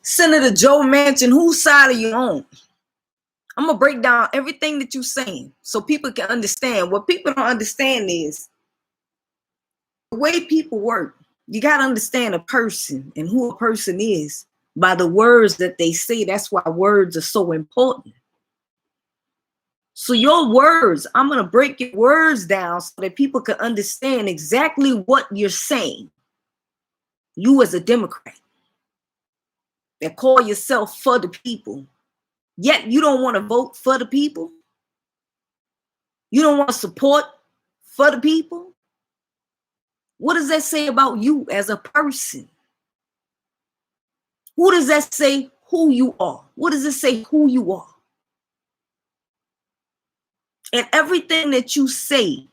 Senator Joe Manchin, whose side are you on? I'm going to break down everything that you're saying so people can understand. What people don't understand is the way people work. You got to understand a person and who a person is by the words that they say. That's why words are so important. So your words, I'm going to break your words down so that people can understand exactly what you're saying. You as a Democrat that call yourself for the people, yet you don't want to vote for the people. You don't want to support for the people. What does that say about you as a person? Who does that say who you are? What does it say who you are? And everything that you say,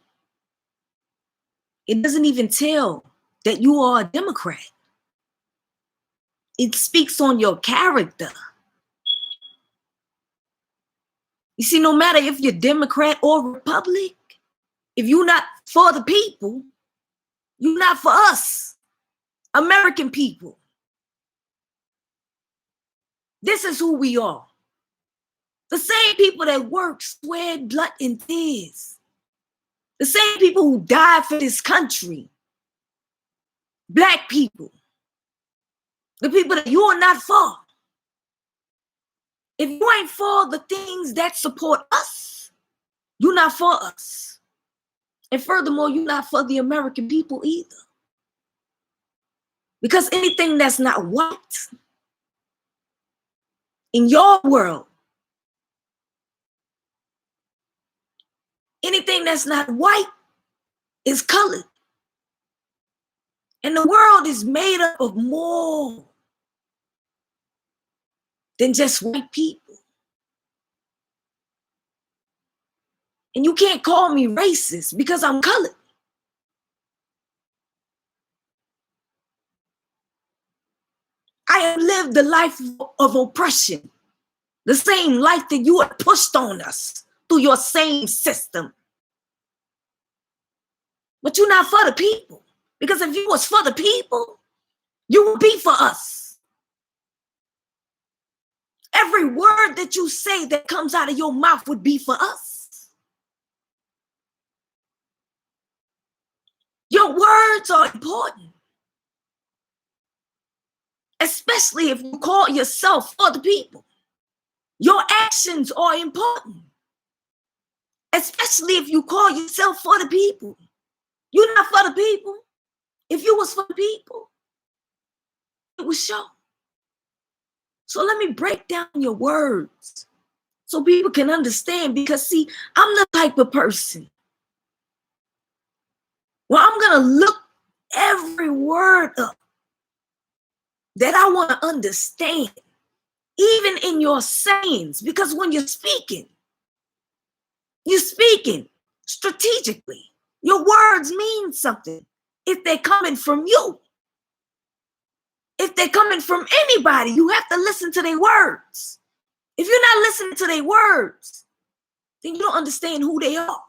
it doesn't even tell that you are a Democrat. It speaks on your character. You see, no matter if you're Democrat or Republic, if you're not for the people, you're not for us, American people. This is who we are. The same people that work, sweat, blood, and tears. The same people who died for this country. Black people. The people that you are not for. If you ain't for the things that support us, you're not for us. And furthermore, you're not for the American people either. Because anything that's not white in your world, anything that's not white is colored. And the world is made up of more than just white people. And you can't call me racist because I'm colored. I have lived the life of oppression, the same life that you have pushed on us through your same system. But you're not for the people. Because if you was for the people, you would be for us. Every word that you say that comes out of your mouth would be for us. Your words are important. Especially if you call yourself for the people. Your actions are important. Especially if you call yourself for the people. You're not for the people. If you was for the people, it would show. So let me break down your words so people can understand. Because see, I'm the type of person where I'm going to look every word up that I want to understand, even in your sayings. Because when you're speaking strategically. Your words mean something if they're coming from you. If they're coming from anybody, you have to listen to their words. If you're not listening to their words, then you don't understand who they are.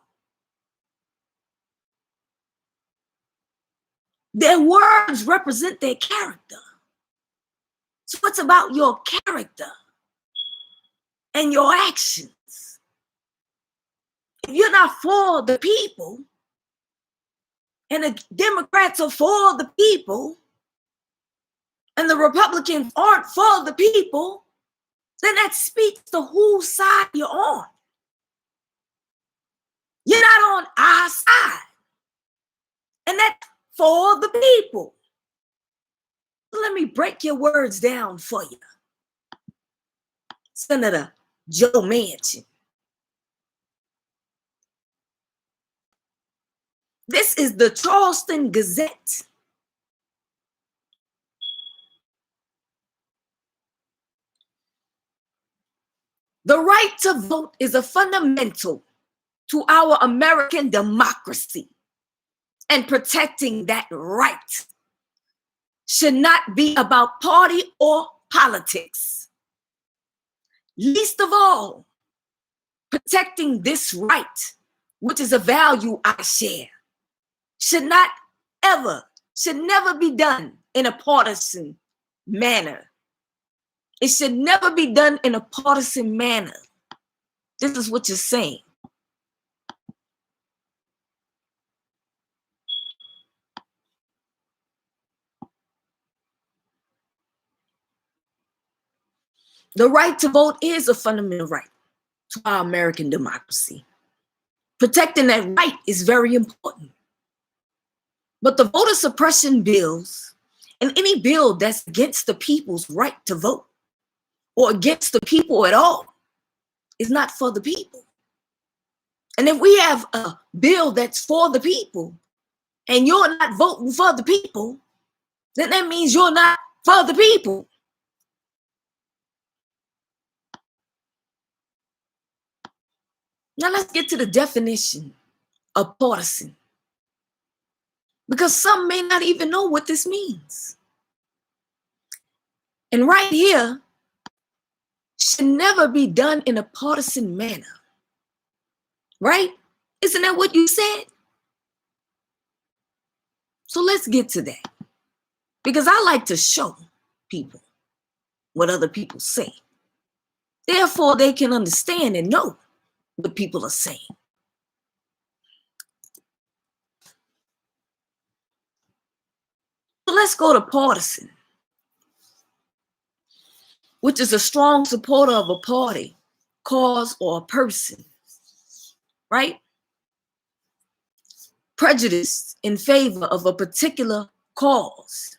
Their words represent their character. So it's about your character and your actions. If you're not for the people, and the Democrats are for the people, and the Republicans aren't for the people, then that speaks to whose side you're on. You're not on our side. And that's for the people. So let me break your words down for you. Senator Joe Manchin. This is the Charleston Gazette. The right to vote is a fundamental to our American democracy, and protecting that right should not be about party or politics. Least of all, protecting this right, which is a value I share, should never be done in a partisan manner. It should never be done in a partisan manner. This is what you're saying. The right to vote is a fundamental right to our American democracy. Protecting that right is very important. But the voter suppression bills and any bill that's against the people's right to vote or against the people at all is not for the people. And if we have a bill that's for the people and you're not voting for the people, then that means you're not for the people. Now let's get to the definition of partisan, because some may not even know what this means. And right here, should never be done in a partisan manner. Right? Isn't that what you said? So let's get to that. Because I like to show people what other people say. Therefore, they can understand and know what people are saying. So let's go to partisan, which is a strong supporter of a party, cause, or a person. Right? Prejudice in favor of a particular cause.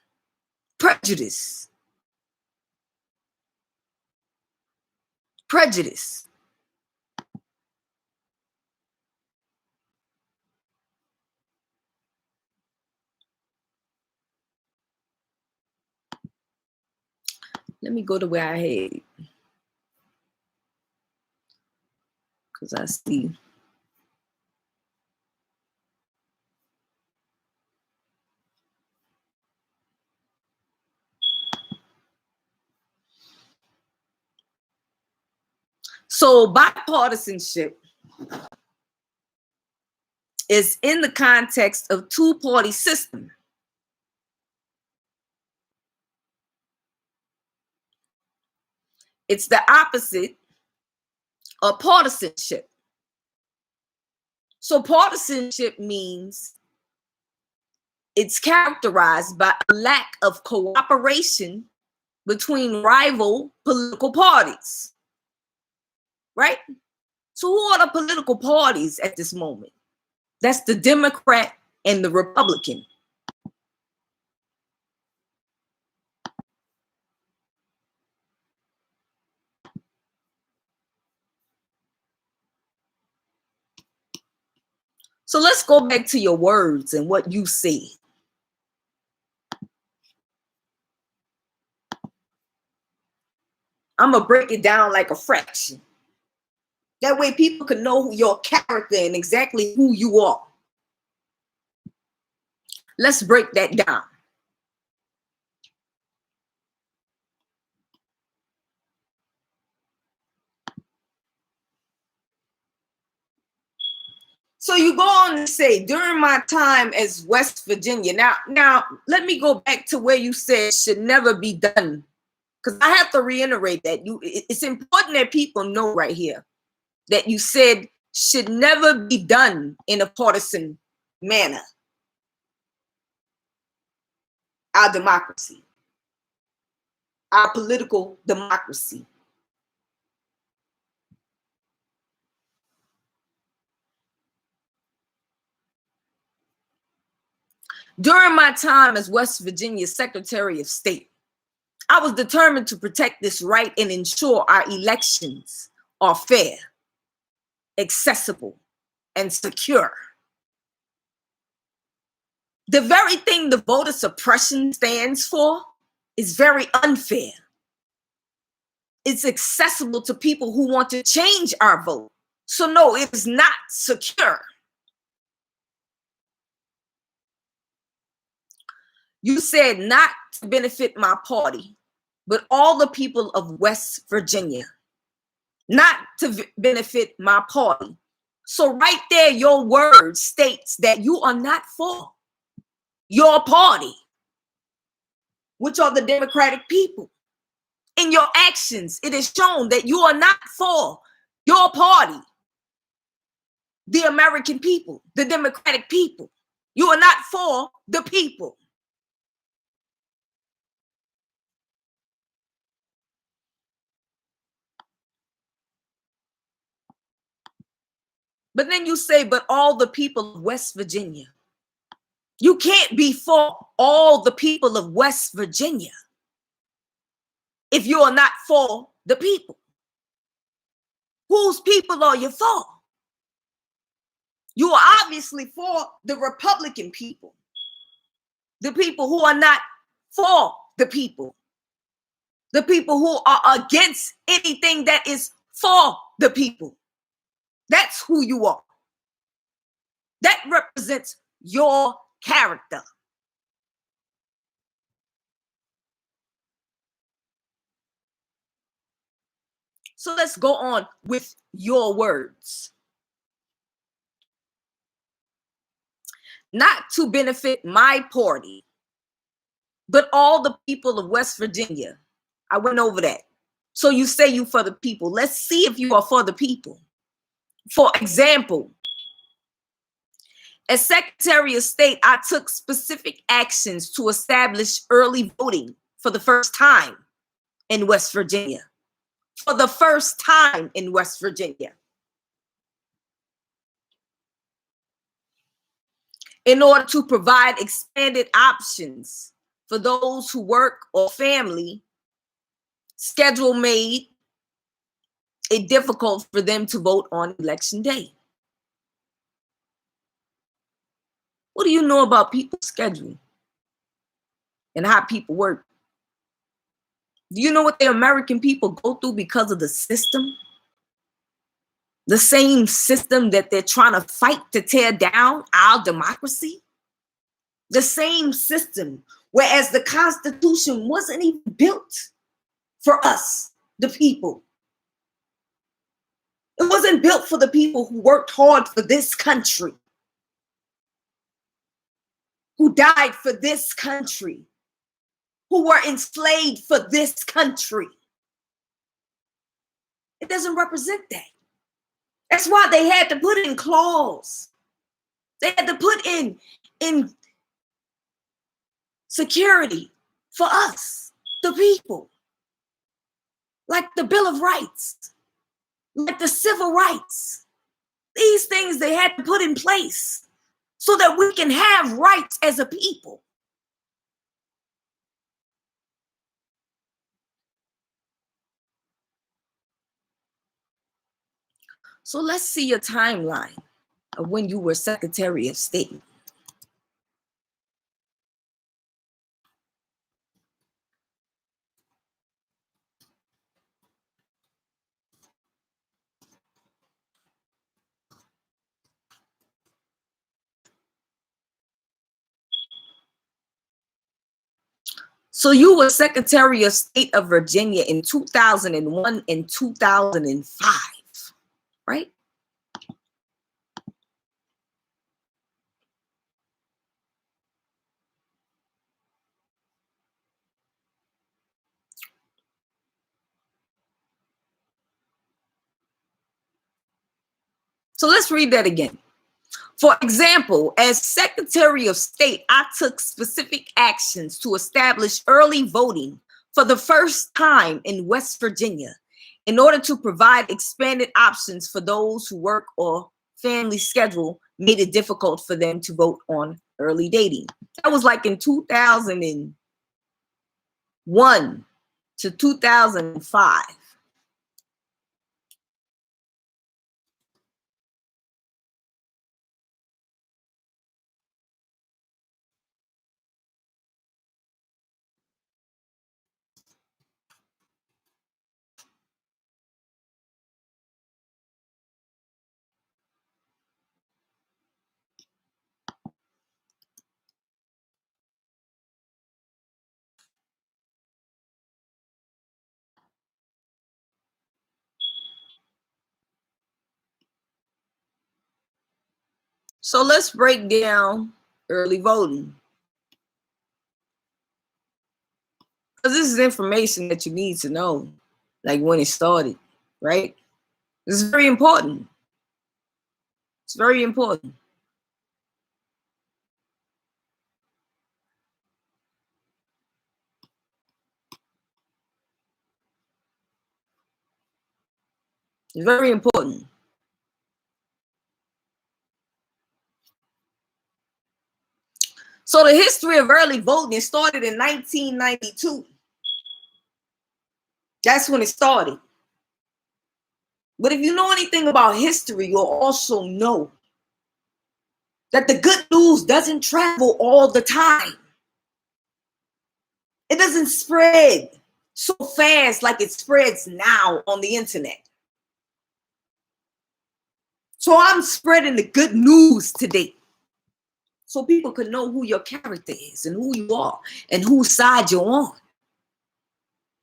Prejudice. Prejudice. Let me go to where I had, because I see. So bipartisanship is in the context of two-party system. It's the opposite of partisanship. So partisanship means it's characterized by a lack of cooperation between rival political parties. Right? So who are the political parties at this moment? That's the Democrat and the Republican. So let's go back to your words and what you said. I'm going to break it down like a fraction. That way people can know your character and exactly who you are. Let's break that down. So you go on to say, during my time as West Virginia. Now, let me go back to where you said should never be done, because I have to reiterate that it's important that people know right here that you said should never be done in a partisan manner. Our democracy, our political democracy. During my time as West Virginia Secretary of State, I was determined to protect this right and ensure our elections are fair, accessible, and secure. The very thing the voter suppression stands for is very unfair. It's accessible to people who want to change our vote. So no, it is not secure. You said not to benefit my party, but all the people of West Virginia. Not to benefit my party. So right there, your word states that you are not for your party, which are the Democratic people. In your actions, it is shown that you are not for your party, the American people, the Democratic people. You are not for the people. But then you say, but all the people of West Virginia. You can't be for all the people of West Virginia if you are not for the people. Whose people are you for? You are obviously for the Republican people, the people who are not for the people who are against anything that is for the people. That's who you are. That represents your character. So let's go on with your words. Not to benefit my party, but all the people of West Virginia. I went over that. So you say you for the people. Let's see if you are for the people. For example, as Secretary of State, I took specific actions to establish early voting for the first time in West Virginia. For the first time in West Virginia. In order to provide expanded options for those who work or family schedule made it difficult for them to vote on election day. What do you know about people's schedule and how people work? Do you know what the American people go through because of the system? The same system that they're trying to fight to tear down our democracy? The same system, whereas the Constitution wasn't even built for us, the people. It wasn't built for the people who worked hard for this country, who died for this country, who were enslaved for this country. It doesn't represent that. That's why they had to put in clause. They had to put in security for us, the people. Like the Bill of Rights, like the civil rights. These things they had to put in place so that we can have rights as a people. So let's see your timeline of when you were Secretary of State. So you were Secretary of State of Virginia in 2001 and 2005, right? So let's read that again. For example, as Secretary of State, I took specific actions to establish early voting for the first time in West Virginia in order to provide expanded options for those who work or family schedule made it difficult for them to vote on early dating. That was like in 2001 to 2005. So let's break down early voting. this is information that you need to know, like when it started, right? This is very important. It's very important. It's very important. So the history of early voting started in 1992. That's when it started. But if you know anything about history, you'll also know that the good news doesn't travel all the time. It doesn't spread so fast like it spreads now on the internet. So I'm spreading the good news today so people can know who your character is and who you are and whose side you're on.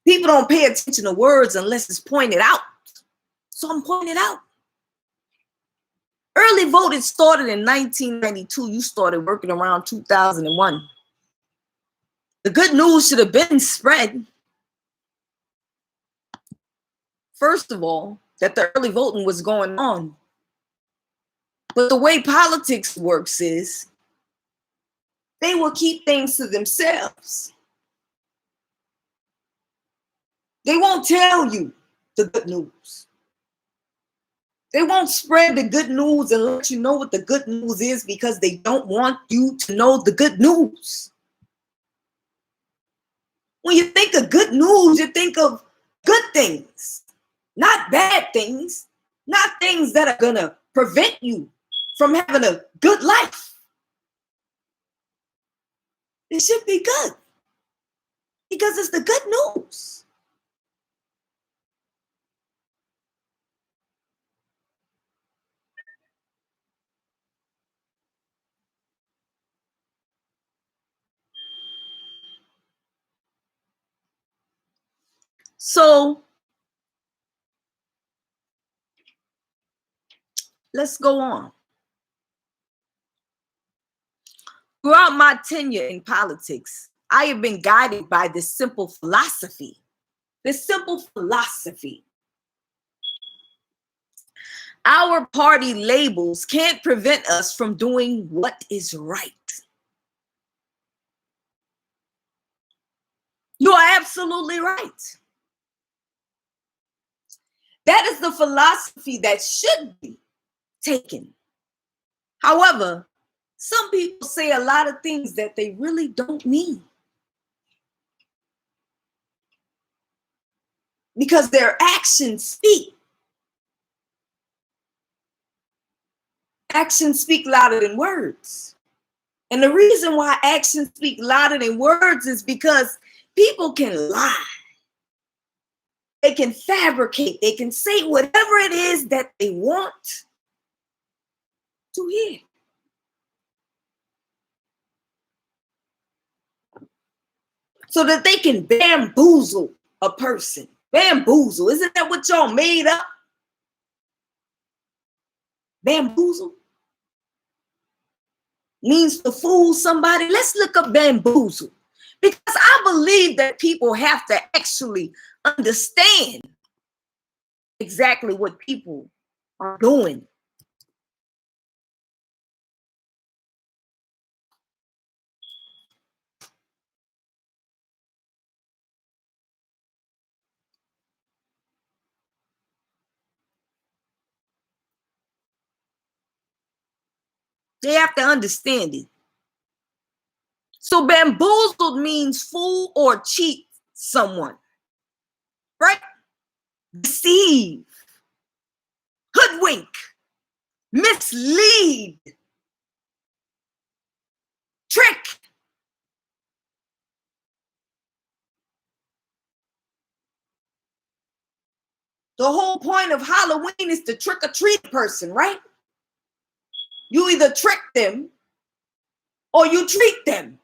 People don't pay attention to words unless it's pointed out. So I'm pointing out. Early voting started in 1992. You started working around 2001. The good news should have been spread. First of all, that the early voting was going on. But the way politics works is they will keep things to themselves. They won't tell you the good news. They won't spread the good news and let you know what the good news is because they don't want you to know the good news. When you think of good news, you think of good things, not bad things, not things that are going to prevent you from having a good life. It should be good because it's the good news. So let's go on. Throughout my tenure in politics, I have been guided by this simple philosophy. This simple philosophy. Our party labels can't prevent us from doing what is right. You are absolutely right. That is the philosophy that should be taken. However, some people say a lot of things that they really don't mean because their actions speak. Actions speak louder than words. And the reason why actions speak louder than words is because people can lie. They can fabricate. They can say whatever it is that they want to hear. So that they can bamboozle a person. Bamboozle. Isn't that what y'all made up? Bamboozle means to fool somebody. Let's look up bamboozle. Because I believe that people have to actually understand exactly what people are doing. They have to understand it. So bamboozled means fool or cheat someone, right? Deceive, hoodwink, mislead, trick. The whole point of Halloween is to trick or treat a person, right? You either trick them or you treat them.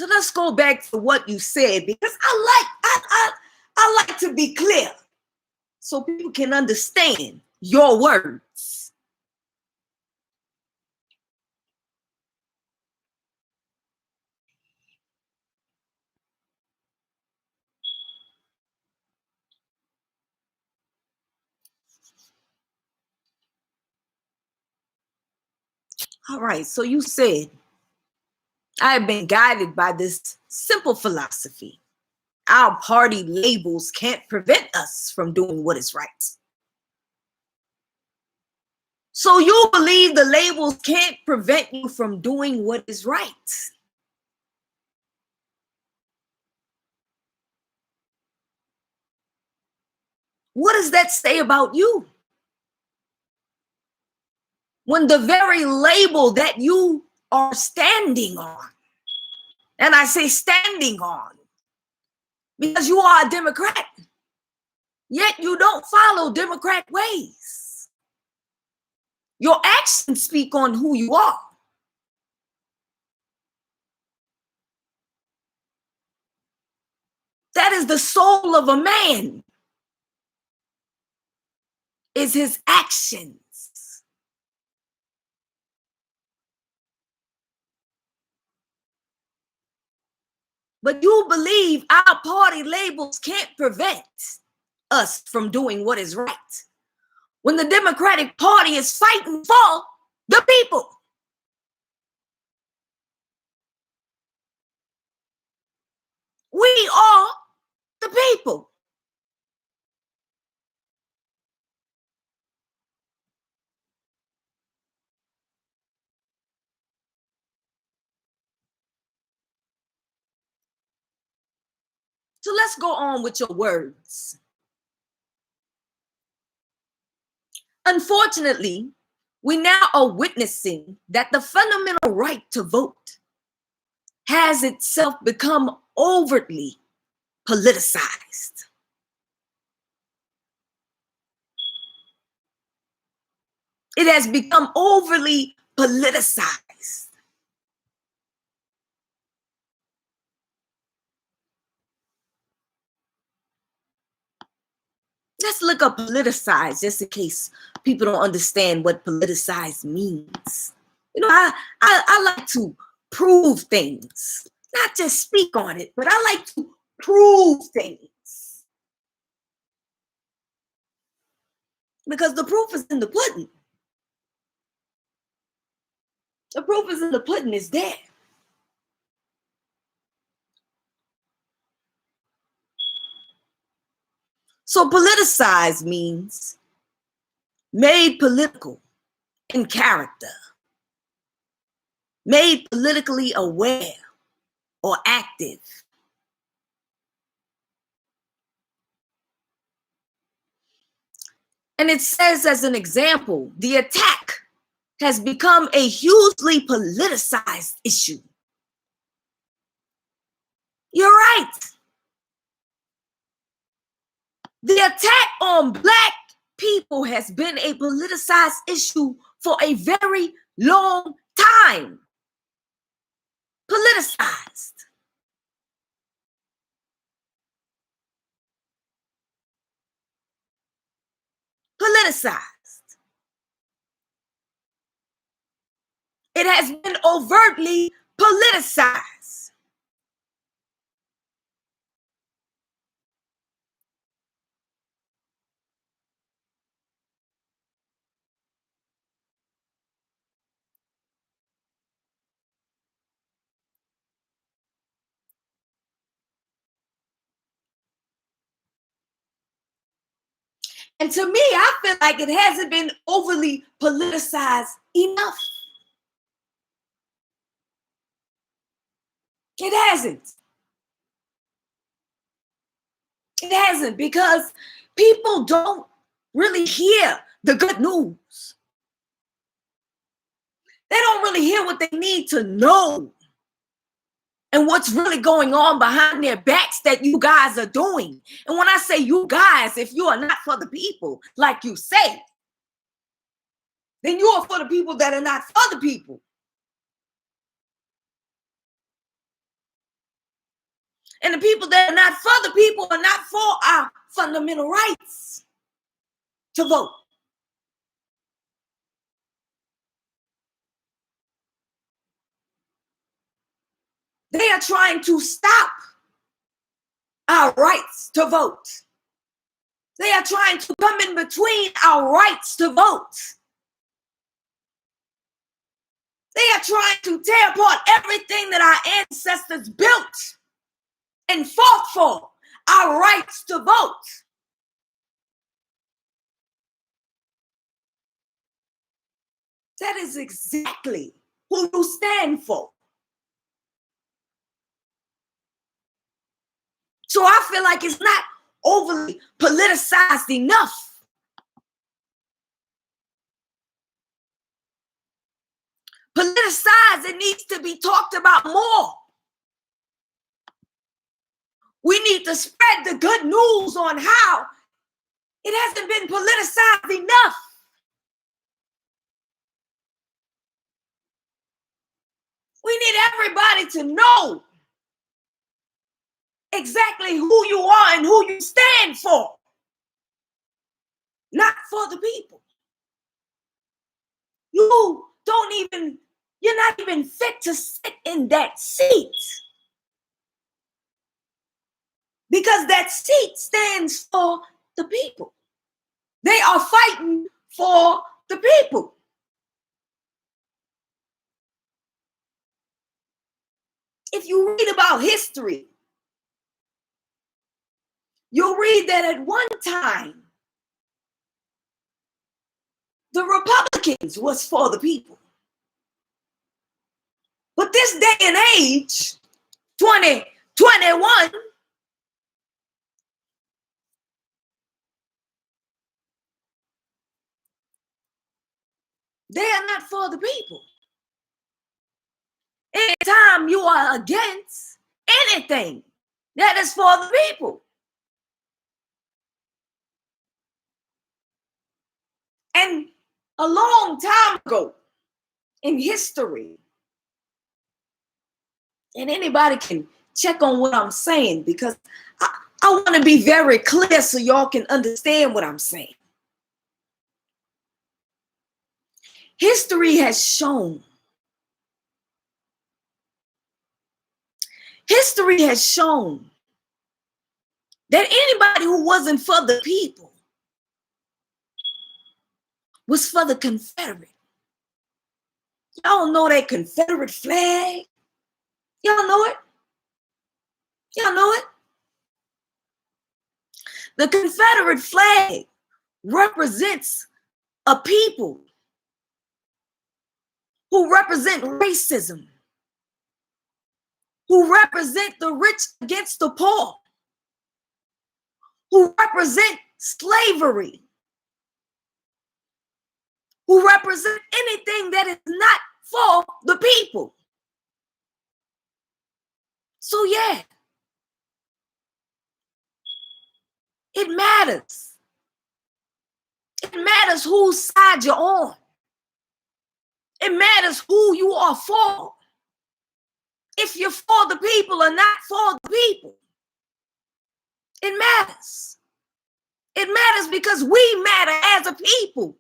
So let's go back to what you said, because I like to be clear so people can understand your words. All right, so you said, I have been guided by this simple philosophy. Our party labels can't prevent us from doing what is right. So you believe the labels can't prevent you from doing what is right. What does that say about you? When the very label that you are standing on, and I say standing on, because you are a Democrat, yet you don't follow Democrat ways. Your actions speak on who you are. That is the soul of a man, is his actions. But you believe our party labels can't prevent us from doing what is right, when the Democratic Party is fighting for the people. We are the people. So let's go on with your words. Unfortunately, we now are witnessing that the fundamental right to vote has itself become overtly politicized. It has become overly politicized. Let's look up politicized just in case people don't understand what politicized means. You know, I like to prove things, not just speak on it, but I like to prove things, because the proof is in the pudding. The proof is in the pudding, is there. So politicized means made political in character, made politically aware or active. And it says, as an example, the attack has become a hugely politicized issue. You're right. The attack on Black people has been a politicized issue for a very long time. Politicized. Politicized. It has been overtly politicized. And to me, I feel like it hasn't been overly politicized enough. It hasn't. It hasn't, because people don't really hear the good news. They don't really hear what they need to know and what's really going on behind their backs that you guys are doing. And when I say you guys, if you are not for the people, like you say, then you are for the people that are not for the people. And the people that are not for the people are not for our fundamental rights to vote. They are trying to stop our rights to vote. They are trying to come in between our rights to vote. They are trying to tear apart everything that our ancestors built and fought for, our rights to vote. That is exactly who you stand for. So I feel like it's not overly politicized enough. Politicized, it needs to be talked about more. We need to spread the good news on how it hasn't been politicized enough. We need everybody to know exactly who you are and who you stand for. Not for the people. You're not even fit to sit in that seat. Because that seat stands for the people. They are fighting for the people. If you read about history, you'll read that at one time, the Republicans was for the people. But this day and age, 2021, they are not for the people. Anytime you are against anything that is for the people. And a long time ago in history, and anybody can check on what I'm saying because I want to be very clear so y'all can understand what I'm saying. History has shown that anybody who wasn't for the people was for the Confederate. Y'all know that Confederate flag? Y'all know it? Y'all know it? The Confederate flag represents a people who represent racism, who represent the rich against the poor, who represent slavery, who represent anything that is not for the people. So yeah, it matters. It matters whose side you're on. It matters who you are for. If you're for the people or not for the people, it matters. It matters because we matter as a people,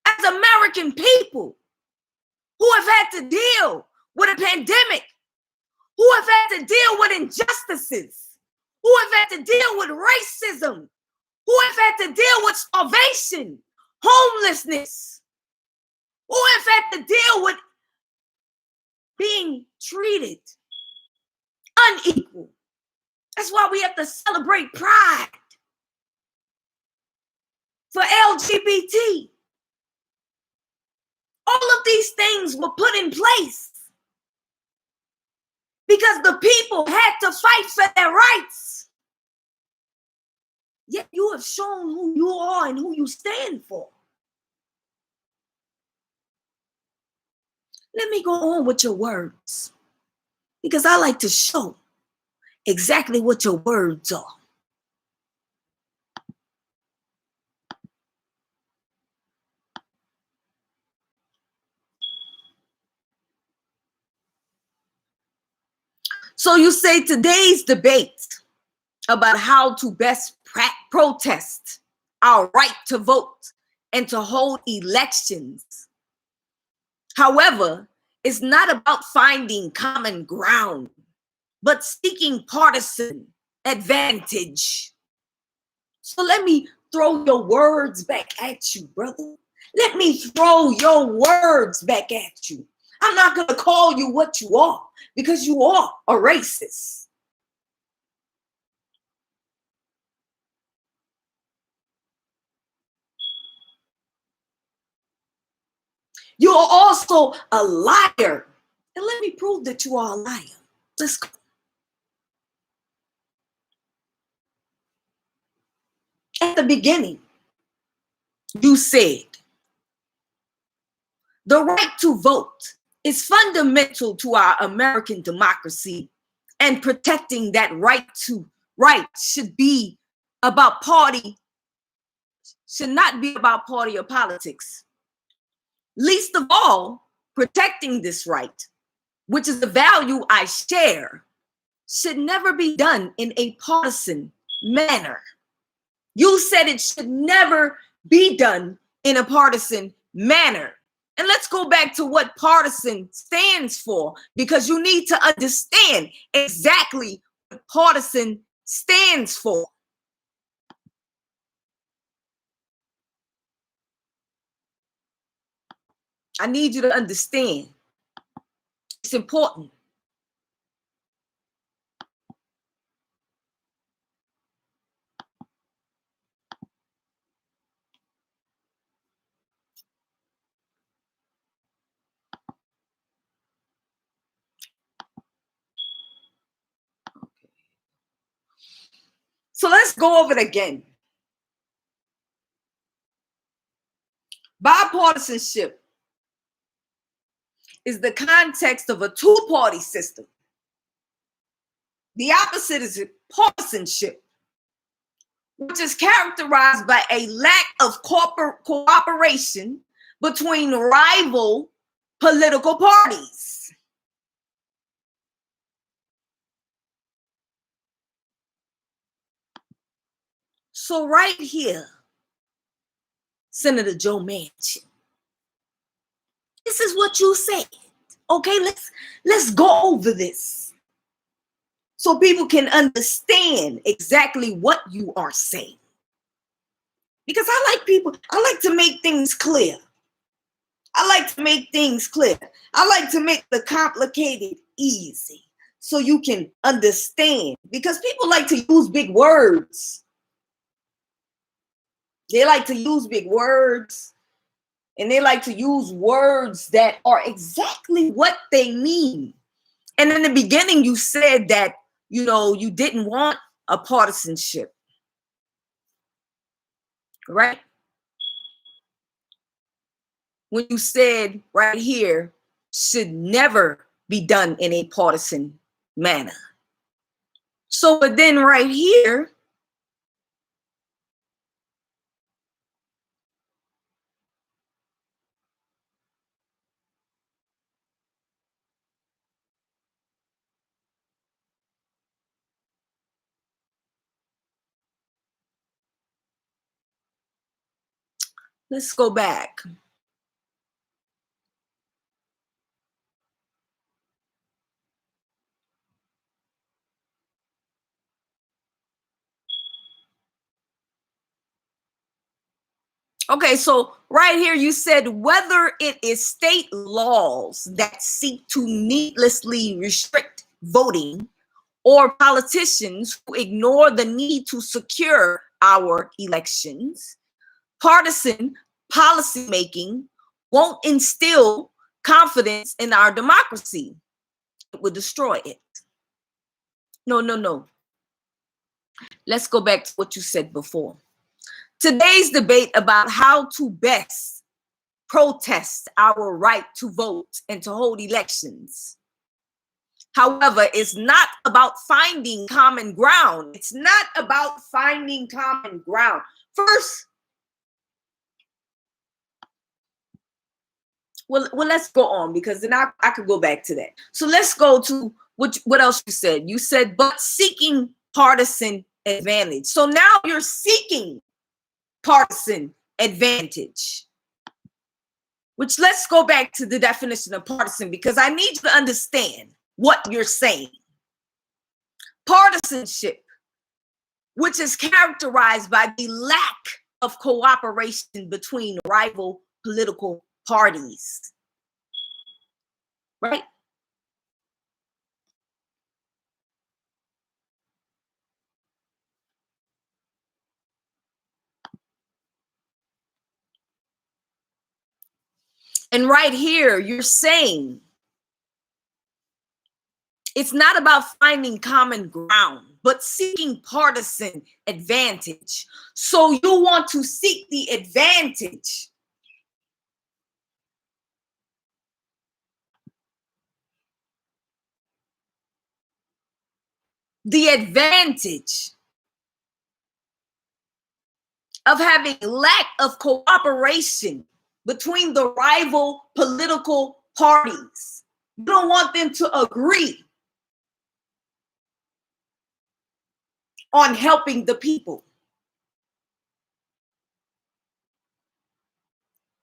as American people who have had to deal with a pandemic, who have had to deal with injustices, who have had to deal with racism, who have had to deal with starvation, homelessness, who have had to deal with being treated unequal. That's why we have to celebrate pride for LGBT. All of these things were put in place because the people had to fight for their rights. Yet you have shown who you are and who you stand for. Let me go on with your words because I like to show exactly what your words are. So you say today's debate about how to best protest our right to vote and to hold elections. However, it's not about finding common ground, but seeking partisan advantage. So let me throw your words back at you, brother. Let me throw your words back at you. I'm not going to call you what you are because you are a racist. You're also a liar. And let me prove that you are a liar. Let's go. At the beginning, you said the right to vote is fundamental to our American democracy, and protecting that right should be about party, should not be about party or politics. Least of all, protecting this right, which is the value I share, should never be done in a partisan manner. You said it should never be done in a partisan manner. And let's go back to what partisan stands for, because you need to understand exactly what partisan stands for. I need you to understand. It's important. So let's go over it again. Bipartisanship is the context of a two-party system. The opposite is partisanship, which is characterized by a lack of cooperation between rival political parties. So right here, Senator Joe Manchin, this is what you said. Okay, let's go over this so people can understand exactly what you are saying. Because I like to make things clear. I like to make things clear. I like to make the complicated easy so you can understand. Because people like to use big words. They like to use big words, and they like to use words that are exactly what they mean. And in the beginning, you said that, you didn't want a partisanship, right? When you said right here, should never be done in a partisan manner. So, but then right here, let's go back. Okay, so right here you said whether it is state laws that seek to needlessly restrict voting or politicians who ignore the need to secure our elections, partisan policymaking won't instill confidence in our democracy. It would destroy it. No. Let's go back to what you said before. Today's debate about how to best protest our right to vote and to hold elections. However, it's not about finding common ground. It's not about finding common ground. First, well, let's go on, because then I could go back to that. So let's go to what else you said? You said, but seeking partisan advantage. So now you're seeking partisan advantage. Which, let's go back to the definition of partisan, because I need you to understand what you're saying. Partisanship, which is characterized by the lack of cooperation between rival political parties. Right? And right here, you're saying it's not about finding common ground, but seeking partisan advantage. So you want to seek the advantage. The advantage of having lack of cooperation between the rival political parties. You don't want them to agree on helping the people.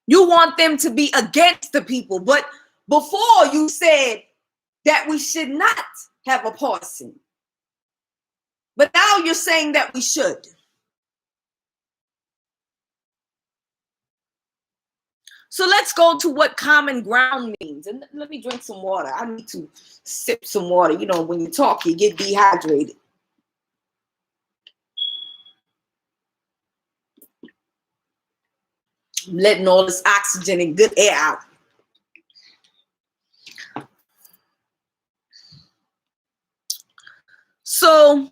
You want them to be against the people. But before, you said that we should not have a partisan. But now you're saying that we should. So let's go to what common ground means. And let me drink some water. I need to sip some water. You know, when you talk, you get dehydrated. I'm letting all this oxygen and good air out. So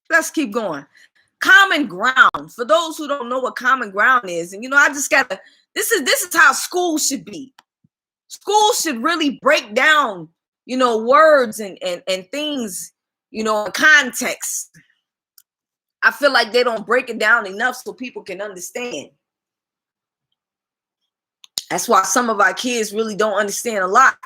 let's keep going. Common ground. For those who don't know what common ground is, and I just gotta. This is how school should be. School should really break down, words and things, in context. I feel like they don't break it down enough so people can understand. That's why some of our kids really don't understand a lot,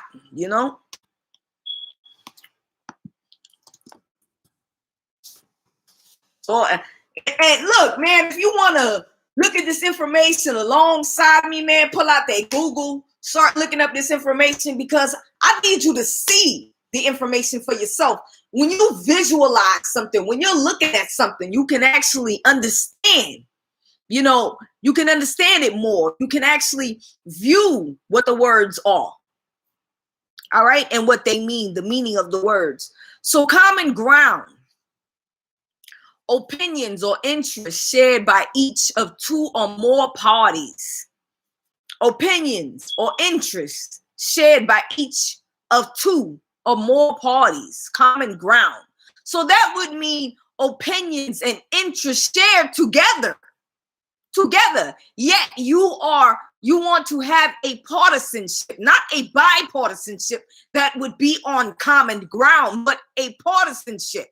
So, and look, man, if you want to look at this information alongside me, man, pull out that Google, start looking up this information, because I need you to see the information for yourself. When you visualize something, when you're looking at something, you can actually understand. You can understand it more. You can actually view what the words are. All right? And what they mean, the meaning of the words. So common ground. Opinions or interests shared by each of two or more parties. Opinions or interests shared by each of two or more parties. Common ground. So that would mean opinions and interests shared together. Yet you want to have a partisanship, not a bipartisanship that would be on common ground, but a partisanship.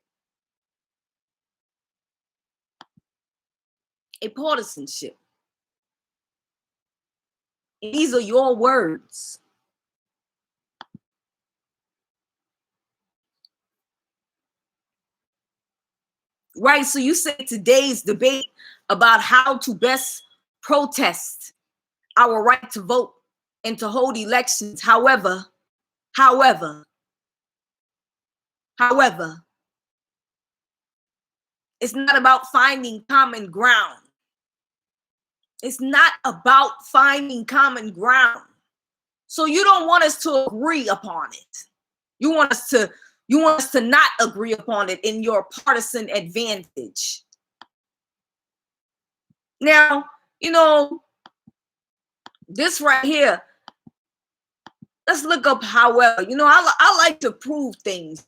A partisanship. And these are your words. Right, so you say today's debate about how to best protest our right to vote and to hold elections. However, it's not about finding common ground. It's not about finding common ground. So you don't want us to agree upon it. You want us to not agree upon it in your partisan advantage. Now, this right here, let's look up however. I like to prove things,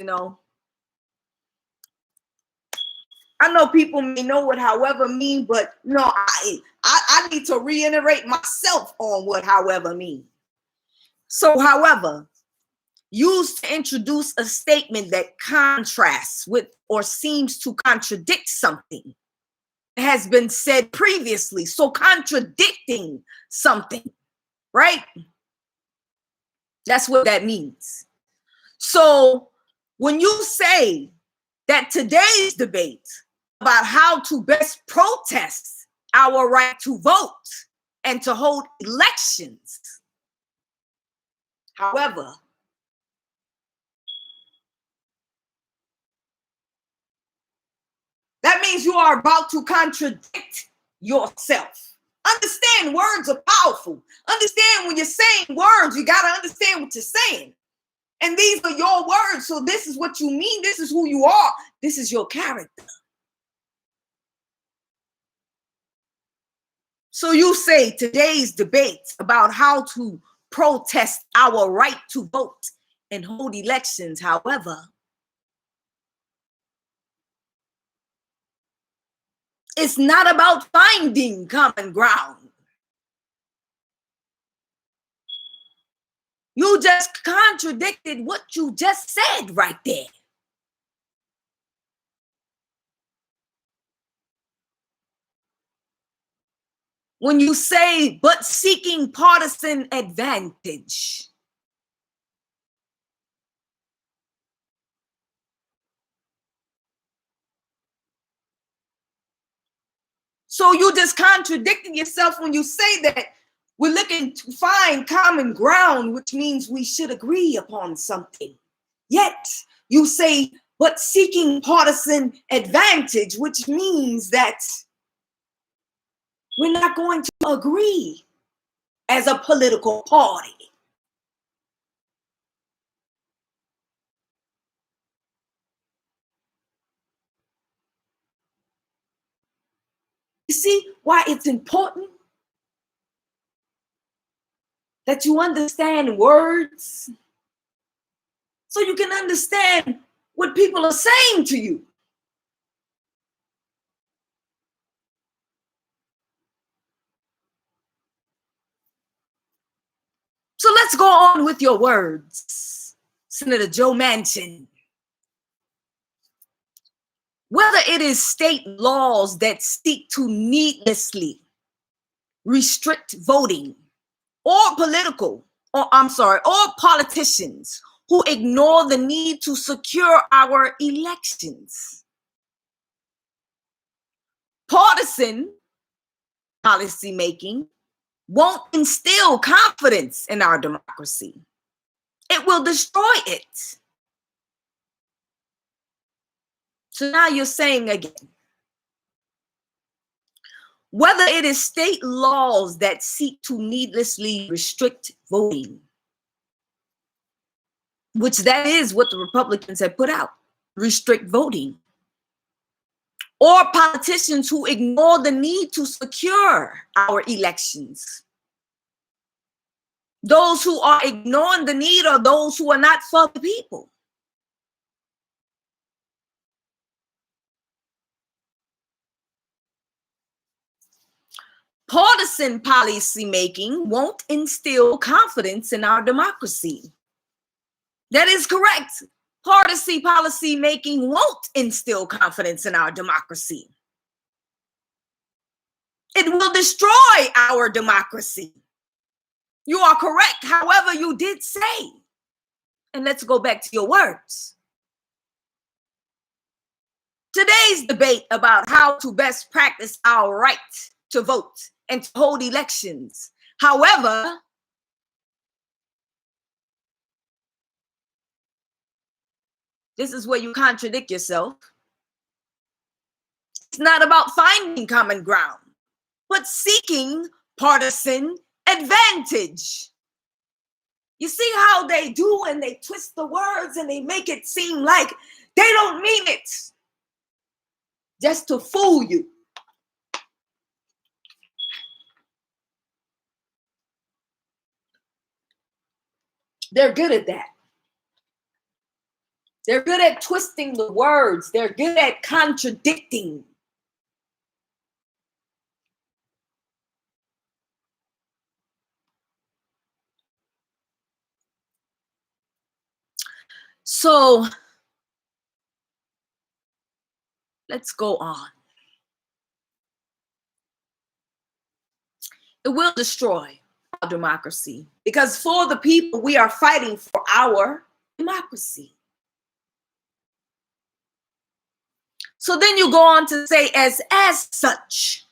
I know people may know what however mean, but I need to reiterate myself on what however mean. So however, used to introduce a statement that contrasts with or seems to contradict something that has been said previously. So contradicting something, right? That's what that means. So when you say that today's debate about how to best protest our right to vote and to hold elections, however, that means you are about to contradict yourself. Understand words are powerful. Understand when you're saying words, you got to understand what you're saying. And these are your words. So this is what you mean. This is who you are. This is your character. So you say today's debate about how to protest our right to vote and hold elections, however, it's not about finding common ground. You just contradicted what you just said right there. When you say, but seeking partisan advantage. So you just contradicting yourself when you say that we're looking to find common ground, which means we should agree upon something. Yet you say, but seeking partisan advantage, which means that we're not going to agree as a political party. You see why it's important that you understand words so you can understand what people are saying to you. So let's go on with your words, Senator Joe Manchin. Whether it is state laws that seek to needlessly restrict voting or or politicians who ignore the need to secure our elections. Partisan policymaking won't instill confidence in our democracy. It will destroy it. So now you're saying again, whether it is state laws that seek to needlessly restrict voting, which that is what the Republicans have put out, restrict voting, or politicians who ignore the need to secure our elections. Those who are ignoring the need are those who are not for the people. Partisan policymaking won't instill confidence in our democracy. That is correct. Partisan policymaking won't instill confidence in our democracy. It will destroy our democracy. You are correct. However, you did say, and let's go back to your words. Today's debate about how to best practice our right to vote and to hold elections. However, this is where you contradict yourself. It's not about finding common ground, but seeking partisan advantage. You see how they do and they twist the words and they make it seem like they don't mean it, just to fool you. They're good at that. They're good at twisting the words. They're good at contradicting. So let's go on. It will destroy our democracy because for the people, we are fighting for our democracy. So then you go on to say, as such,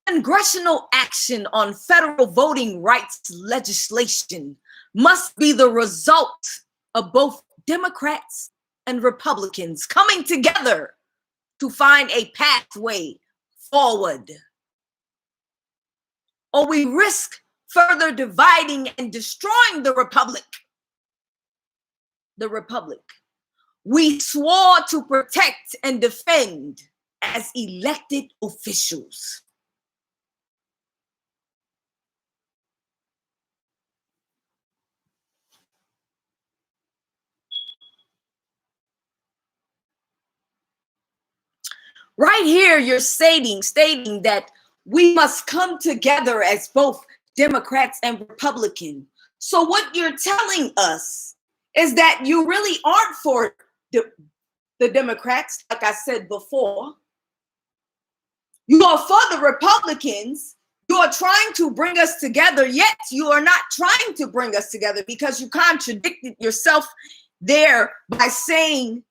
congressional action on federal voting rights legislation must be the result of both Democrats and Republicans coming together to find a pathway forward, or we risk further dividing and destroying the republic. The republic we swore to protect and defend as elected officials. Right here, you're stating that we must come together as both Democrats and Republicans. So what you're telling us is that you really aren't for the Democrats, like I said before. You are for the Republicans. You are trying to bring us together, yet you are not trying to bring us together, because you contradicted yourself there by saying,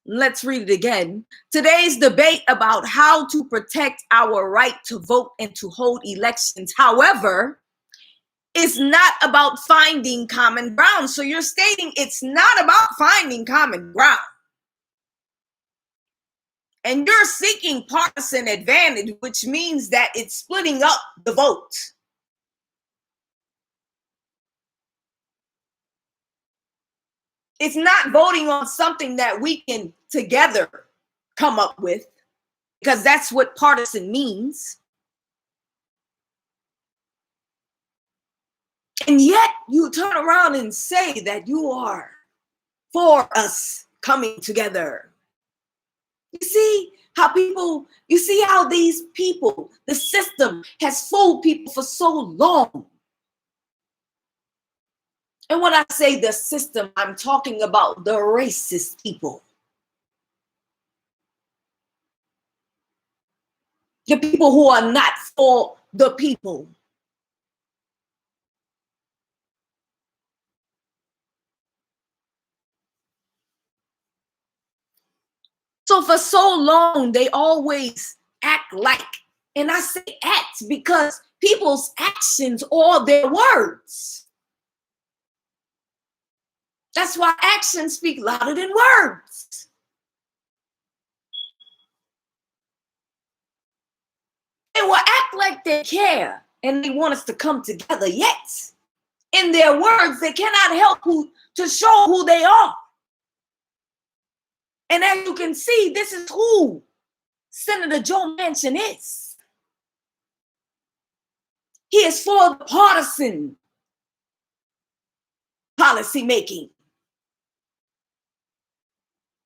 let's read it again. Today's debate about how to protect our right to vote and to hold elections, however, is not about finding common ground. So you're stating it's not about finding common ground. And you're seeking partisan advantage, which means that it's splitting up the vote. It's not voting on something that we can together come up with, because that's what partisan means. And yet you turn around and say that you are for us coming together. You see how these people, the system has fooled people for so long. And when I say the system, I'm talking about the racist people. The people who are not for the people. So for so long, they always act like, and I say act because people's actions are their words. That's why actions speak louder than words. They will act like they care and they want us to come together, yet in their words, they cannot help to show who they are. And as you can see, this is who Senator Joe Manchin is. He is for the partisan policy making,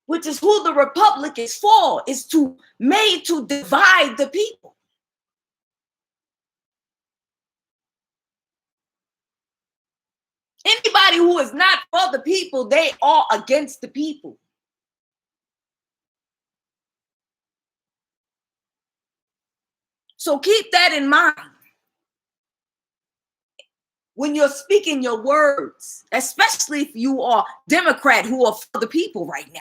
which is who the republic is for, is made to divide the people. Anybody who is not for the people, they are against the people. So keep that in mind when you're speaking your words, especially if you are Democrat who are for the people right now.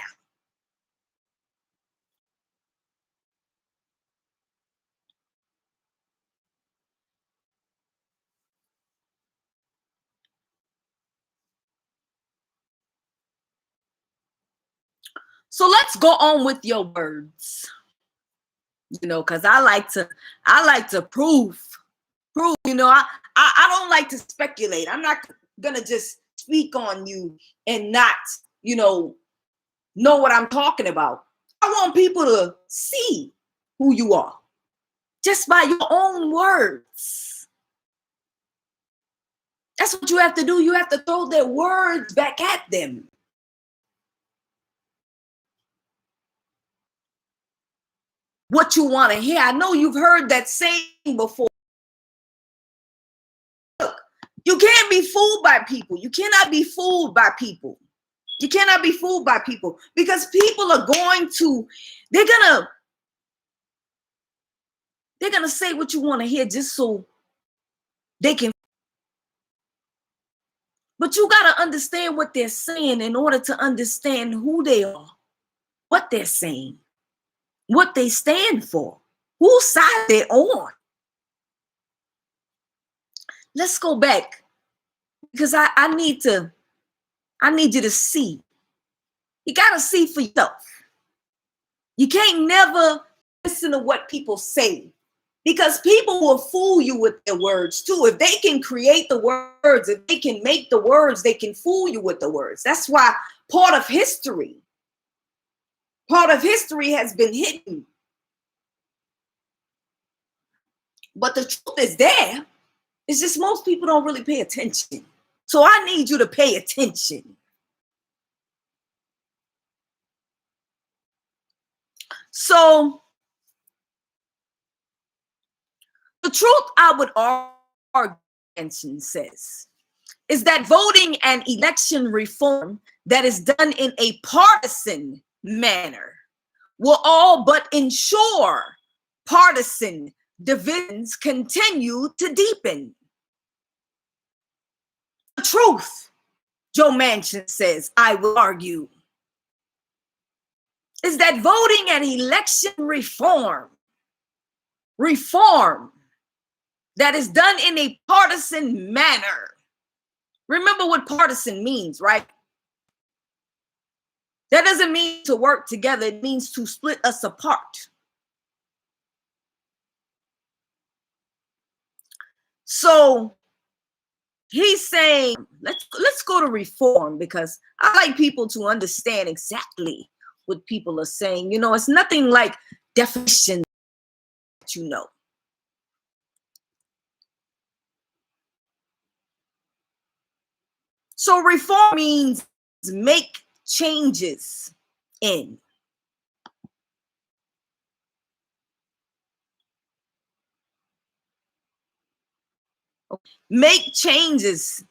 So let's go on with your words, because I like to prove, I don't like to speculate. I'm not going to just speak on you and not, know what I'm talking about. I want people to see who you are just by your own words. That's what you have to do. You have to throw their words back at them. What you want to hear. I know you've heard that saying before. Look, you can't be fooled by people. You cannot be fooled by people. You cannot be fooled by people, because people are they're gonna say what you want to hear just so they can. But you got to understand what they're saying in order to understand who they are, what they're saying, what they stand for, whose side they're on. Let's go back because I need you to see. You got to see for yourself. You can't never listen to what people say because people will fool you with their words too. If they can create the words, if they can make the words, they can fool you with the words. That's why part of history has been hidden. But the truth is there. It's just most people don't really pay attention. So I need you to pay attention. So the truth, I would argue, Manchin says, is that voting and election reform that is done in a partisan manner will all but ensure partisan divisions continue to deepen. The truth, Joe Manchin says, I will argue, is that voting and election reform that is done in a partisan manner. Remember what partisan means, right? That doesn't mean to work together. It means to split us apart. So he's saying, let's go to reform, because I like people to understand exactly what people are saying. You know, it's nothing like definition that you know. So reform means make changes in. Make changes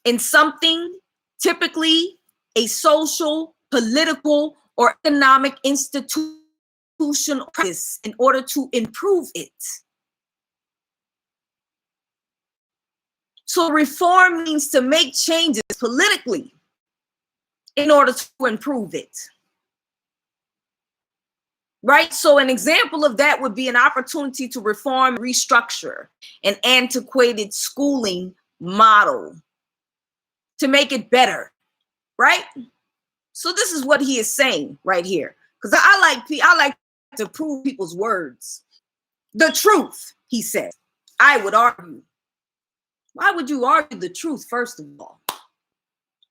in something, typically a social, political, or economic institution practice, in order to improve it. So reform means to make changes politically in order to improve it. Right? So an example of that would be an opportunity to reform, restructure an antiquated schooling model to make it better, right? So this is what he is saying right here, because I like to prove people's words. The truth, he said, I would argue. Why would you argue the truth, first of all?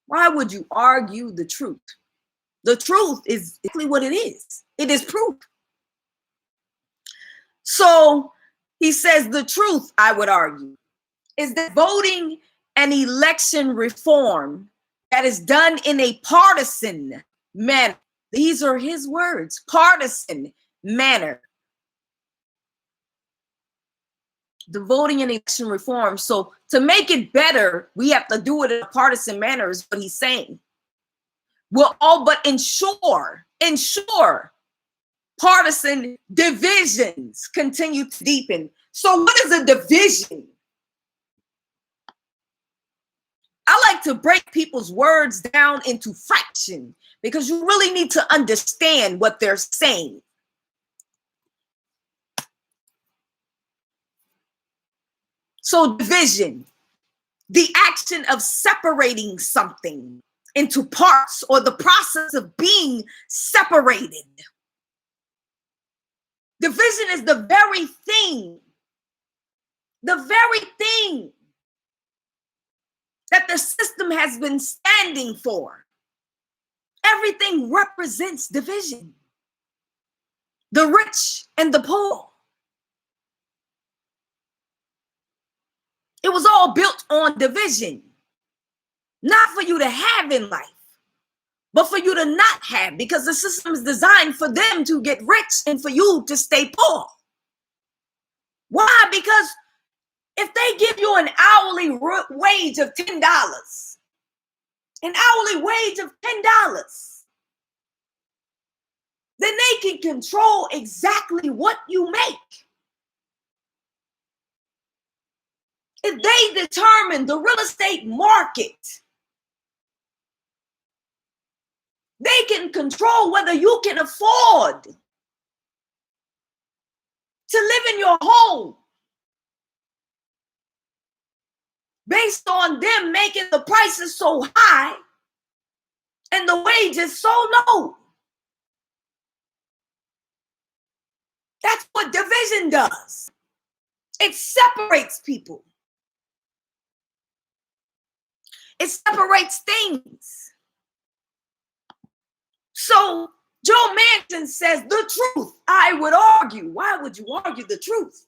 Why would you argue the truth? The truth is exactly what it is. It is proof. So he says the truth, I would argue, is that voting and election reform that is done in a partisan manner. These are his words, partisan manner. The voting and election reform. So to make it better, we have to do it in a partisan manner, is what he's saying. Will all but ensure partisan divisions continue to deepen. So what is a division? I like to break people's words down into fraction, because you really need to understand what they're saying. So division, the action of separating something into parts, or the process of being separated. Division is the very thing that the system has been standing for. Everything represents division. The rich and the poor. It was all built on division. Not for you to have in life, but for you to not have, because the system is designed for them to get rich and for you to stay poor. Why? Because if they give you an hourly wage of $10, then they can control exactly what you make. If they determine the real estate market, they can control whether you can afford to live in your home based on them making the prices so high and the wages so low. That's what division does. It separates people. It separates things. So Joe Manchin says the truth, I would argue. Why would you argue the truth?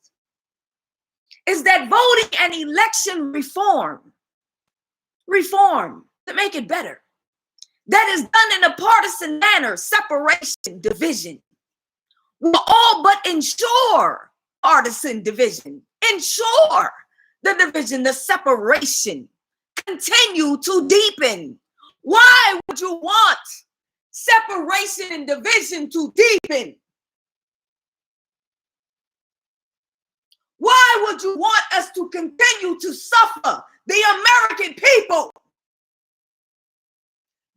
Is that voting and election reform to make it better, that is done in a partisan manner, separation, division, will all but ensure partisan division, ensure the division, the separation continue to deepen. Why would you want separation and division to deepen? Why would you want us to continue to suffer, the American people,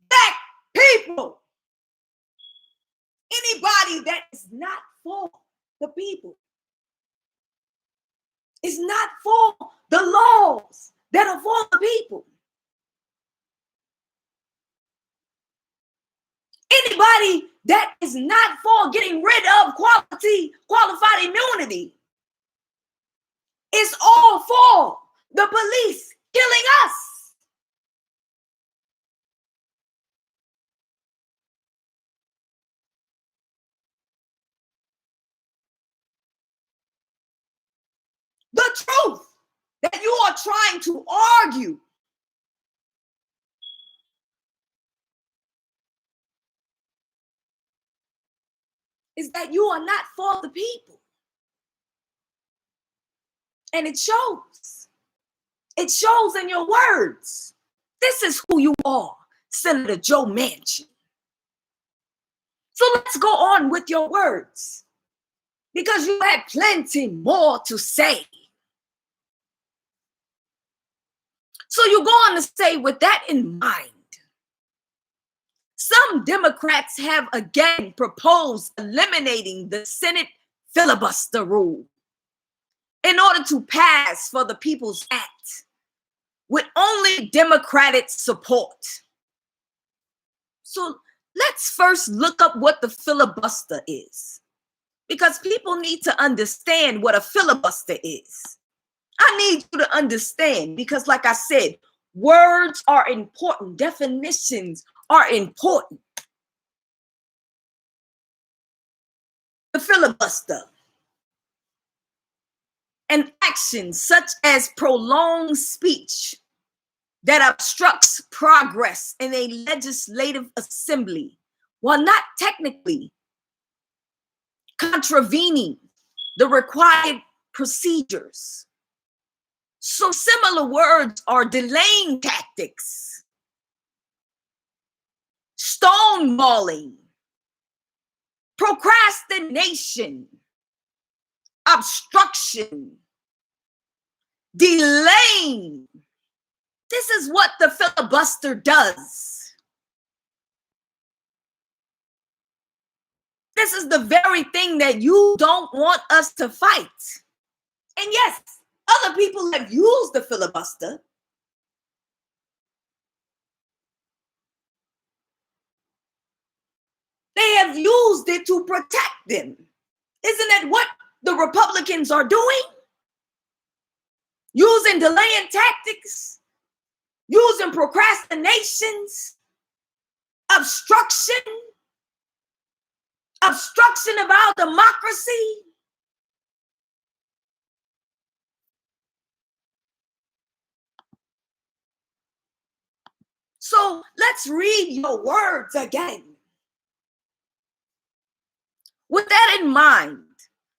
black people, anybody that is not for the people, is not for the laws that are for the people? Anybody that is not for getting rid of qualified immunity is all for the police killing us. The truth that you are trying to argue is that you are not for the people. And it shows. It shows in your words. This is who you are, Senator Joe Manchin. So let's go on with your words, because you had plenty more to say. So you go on to say, with that in mind, some Democrats have again proposed eliminating the Senate filibuster rule in order to pass for the People's Act with only Democratic support. So let's first look up what the filibuster is, because people need to understand what a filibuster is. I need you to understand, because like I said, words are important. Definitions are important. The filibuster. And actions such as prolonged speech that obstructs progress in a legislative assembly while not technically contravening the required procedures. So similar words are delaying tactics, stonewalling, procrastination, obstruction, delaying. This is what the filibuster does. This is the very thing that you don't want us to fight. And yes, other people have used the filibuster. They have used it to protect them. Isn't that what the Republicans are doing? Using delaying tactics, using procrastinations, obstruction of our democracy. So let's read your words again. With that in mind,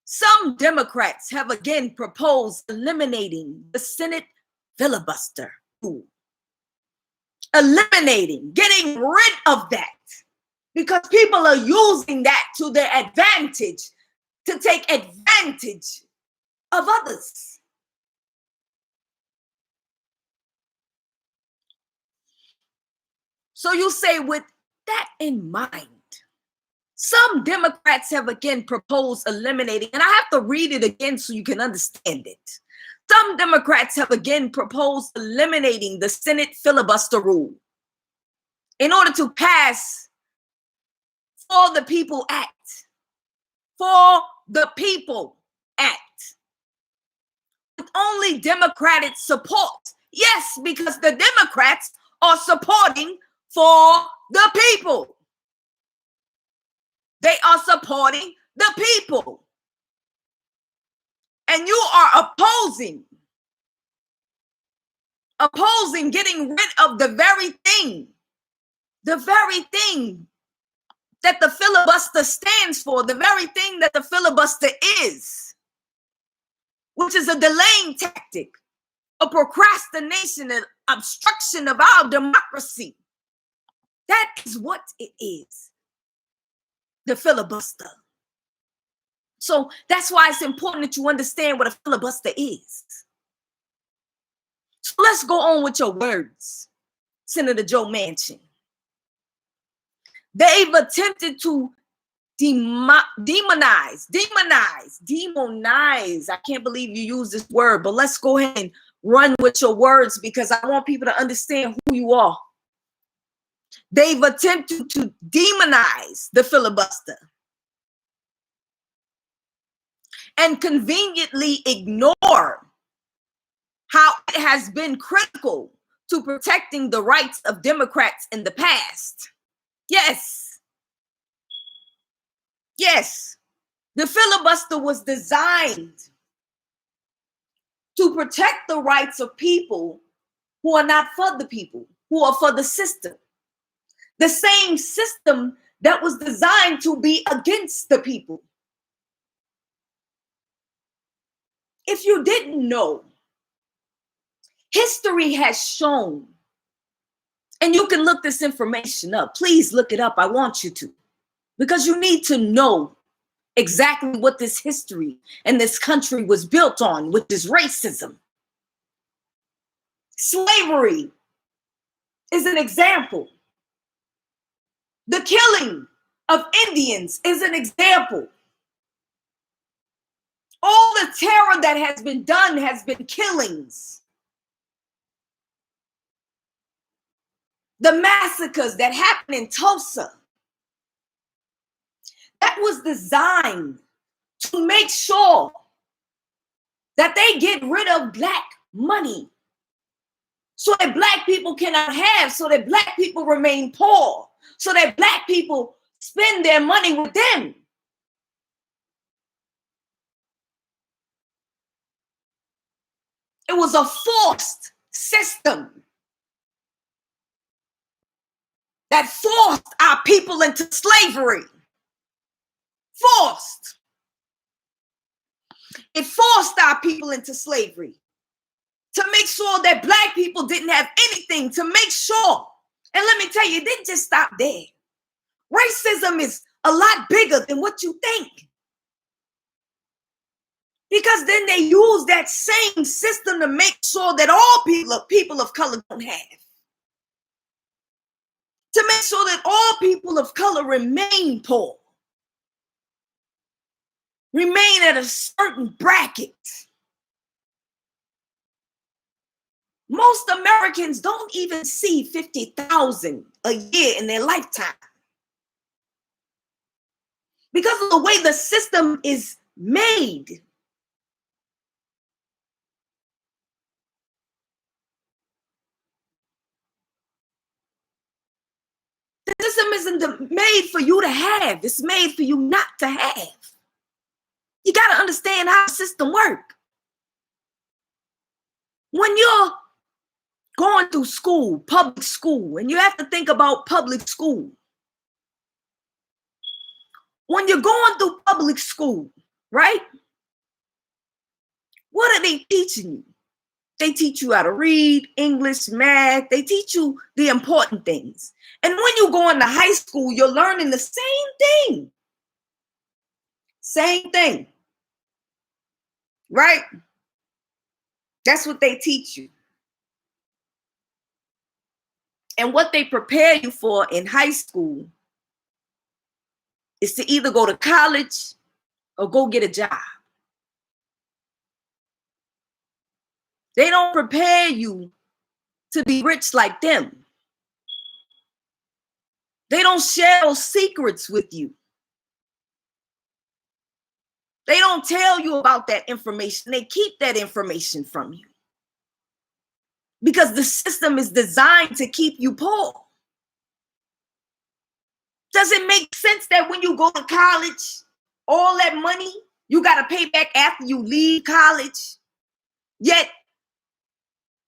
some Democrats have again proposed eliminating the Senate filibuster. Eliminating, getting rid of that, because people are using that to their advantage, to take advantage of others. So you say, with that in mind, some Democrats have again proposed eliminating, and I have to read it again so you can understand it. Some Democrats have again proposed eliminating the Senate filibuster rule in order to pass For the People Act. For the People Act. With only Democratic support. Yes, because the Democrats are supporting for the people. They are supporting the people. And you are opposing getting rid of the very thing that the filibuster stands for, the very thing that the filibuster is, which is a delaying tactic, a procrastination, and obstruction of our democracy. That is what it is, the filibuster. So that's why it's important that you understand what a filibuster is. So let's go on with your words, Senator Joe Manchin. They've attempted to demonize. I can't believe you use this word, but let's go ahead and run with your words because I want people to understand who you are. They've attempted to demonize the filibuster and conveniently ignore how it has been critical to protecting the rights of Democrats in the past. Yes, the filibuster was designed to protect the rights of people who are not for the people, who are for the system. The same system that was designed to be against the people. If you didn't know, history has shown, and you can look this information up. Please look it up. I want you to, because you need to know exactly what this history and this country was built on, which is racism. Slavery is an example. The killing of Indians is an example. All the terror that has been done has been killings. The massacres that happened in Tulsa, that was designed to make sure that they get rid of Black money so that Black people cannot have, so that Black people remain poor, so that Black people spend their money with them. It was a forced system that forced our people into slavery. Forced. It forced our people into slavery to make sure that Black people didn't have anything, to make sure. And let me tell you, it didn't just stop there. Racism is a lot bigger than what you think. Because then they use that same system to make sure that all people of color don't have. To make sure that all people of color remain poor. Remain at a certain bracket. Most Americans don't even see 50,000 a year in their lifetime. Because of the way the system is made. The system isn't made for you to have. It's made for you not to have. You got to understand how the system works. When you're going through school, public school, and you have to think about public school. When you're going through public school, right? What are they teaching you? They teach you how to read, English, math. They teach you the important things. And when you go into high school, you're learning the same thing. Same thing. Right? That's what they teach you. And what they prepare you for in high school is to either go to college or go get a job. They don't prepare you to be rich like them. They don't share those secrets with you. They don't tell you about that information. They keep that information from you because the system is designed to keep you poor. Does it make sense that when you go to college, all that money you got to pay back after you leave college? Yet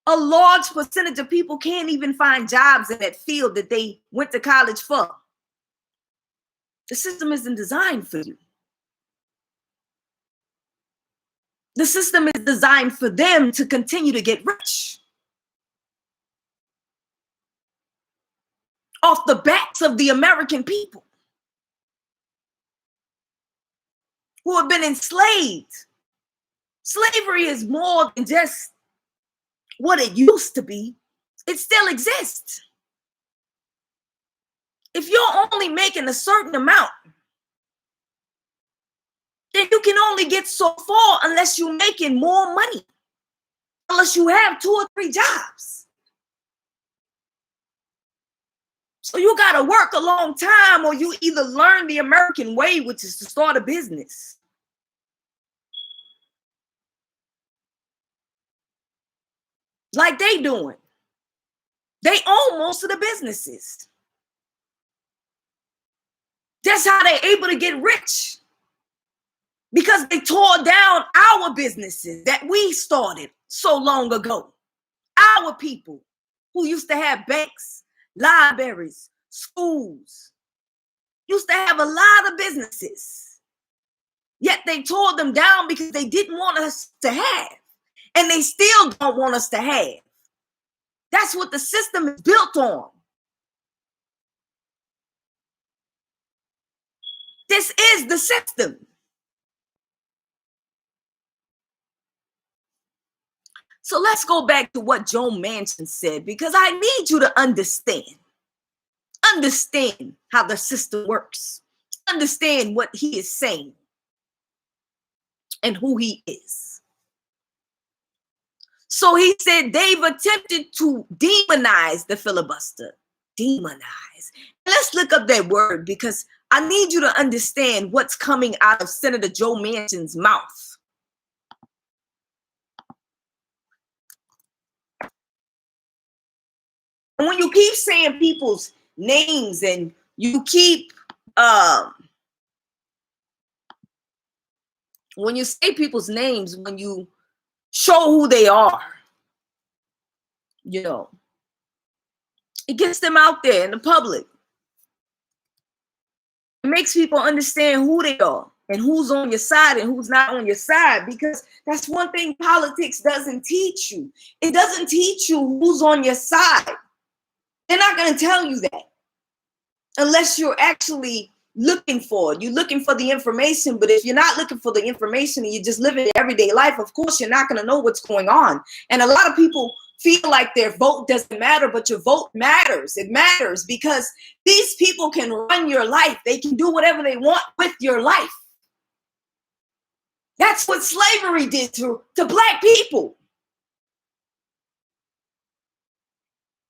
a large percentage of people can't even find jobs in that field that they went to college for. The system isn't designed for you. The system is designed for them to continue to get rich off the backs of the American people who have been enslaved. Slavery is more than just what it used to be. It still exists. If you're only making a certain amount, then you can only get so far unless you're making more money, unless you have 2 or 3 jobs. So you got to work a long time, or you either learn the American way, which is to start a business. Like they doing. They own most of the businesses. That's how they're able to get rich. Because they tore down our businesses that we started so long ago. Our people who used to have banks, libraries, schools, used to have a lot of businesses. Yet they tore them down because they didn't want us to have. And they still don't want us to have. That's what the system is built on. This is the system. So let's go back to what Joe Manchin said, because I need you to understand how the system works, understand what he is saying and who he is. So he said they've attempted to demonize the filibuster. Demonize. Let's look up that word because I need you to understand what's coming out of Senator Joe Manchin's mouth. And when you keep saying people's names and you keep, when you say people's names, when you show who they are, you know, it gets them out there in the public. It makes people understand who they are and who's on your side and who's not on your side, because that's one thing politics doesn't teach you. It doesn't teach you who's on your side. They're not going to tell you that unless you're actually looking for it. You're looking for the information, but if you're not looking for the information and you're just living your everyday life, of course, you're not going to know what's going on. And a lot of people feel like their vote doesn't matter, but your vote matters. It matters because these people can run your life. They can do whatever they want with your life. That's what slavery did to Black people.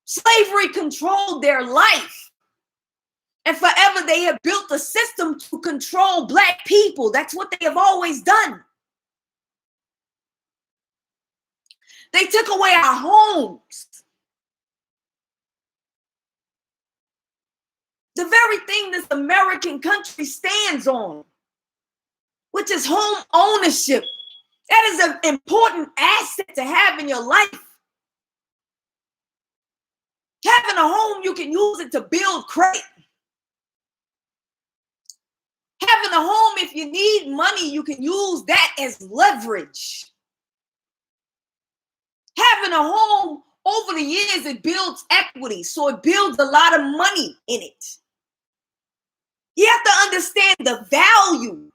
Slavery controlled their life. And forever they have built a system to control Black people. That's what they have always done. They took away our homes. The very thing this American country stands on, which is home ownership. That is an important asset to have in your life. Having a home, you can use it to build credit. Having a home, if you need money, you can use that as leverage. Having a home, over the years, it builds equity. So it builds a lot of money in it. You have to understand the value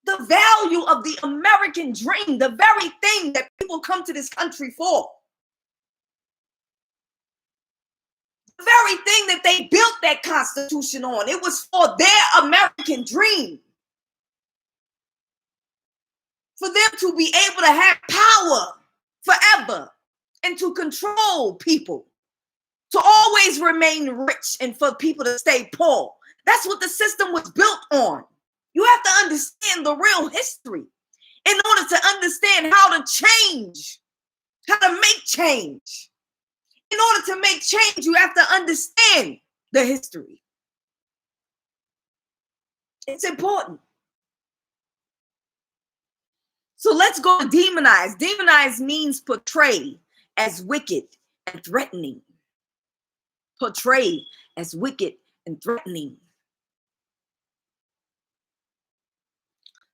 of the American dream, the very thing that people come to this country for. The very thing that they built that Constitution on. It was for their American dream. For them to be able to have power forever and to control people, to always remain rich and for people to stay poor. That's what the system was built on. You have to understand the real history in order to understand how to change, how to make change. In order to make change, you have to understand the history. It's important. So let's go to demonize. Demonize means portray as wicked and threatening. Portray as wicked and threatening.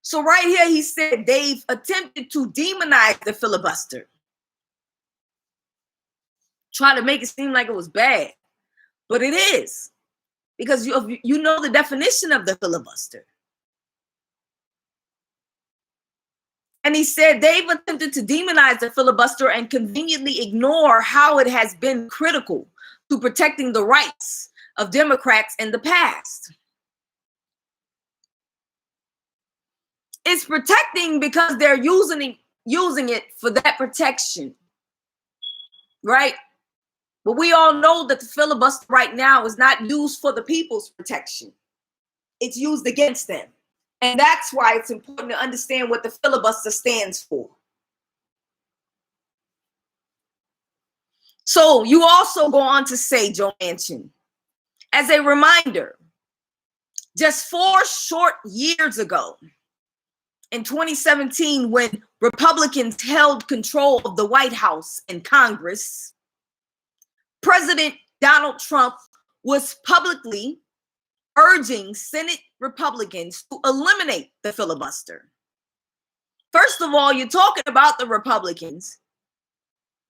So right here, he said they've attempted to demonize the filibuster. Try to make it seem like it was bad, but it is, because you know the definition of the filibuster. And he said they've attempted to demonize the filibuster and conveniently ignore how it has been critical to protecting the rights of Democrats in the past. It's protecting because they're using it for that protection, right? But we all know that the filibuster right now is not used for the people's protection. It's used against them. And that's why it's important to understand what the filibuster stands for. So you also go on to say, Joe Manchin, as a reminder, just 4 short years ago, in 2017, when Republicans held control of the White House and Congress, President Donald Trump was publicly urging Senate Republicans to eliminate the filibuster. First of all, you're talking about the Republicans.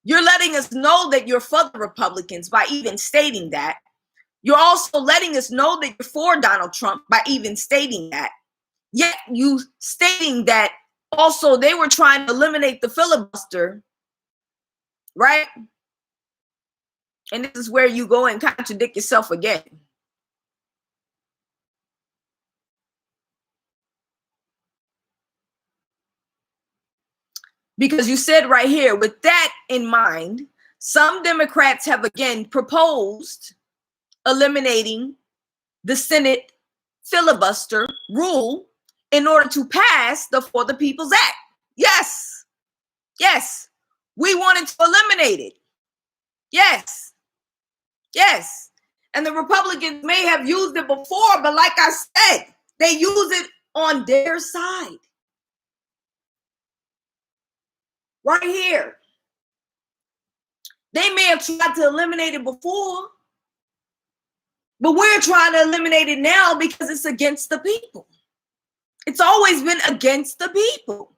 You're letting us know that you're for the Republicans by even stating that. You're also letting us know that you're for Donald Trump by even stating that. Yet you stating that also they were trying to eliminate the filibuster, right? And this is where you go and contradict yourself again. Because you said right here, with that in mind, some Democrats have again proposed eliminating the Senate filibuster rule in order to pass the For the People's Act. Yes. Yes. We wanted to eliminate it. Yes. Yes. And the Republicans may have used it before, but like I said, they use it on their side. Right here. They may have tried to eliminate it before, but we're trying to eliminate it now because it's against the people. It's always been against the people.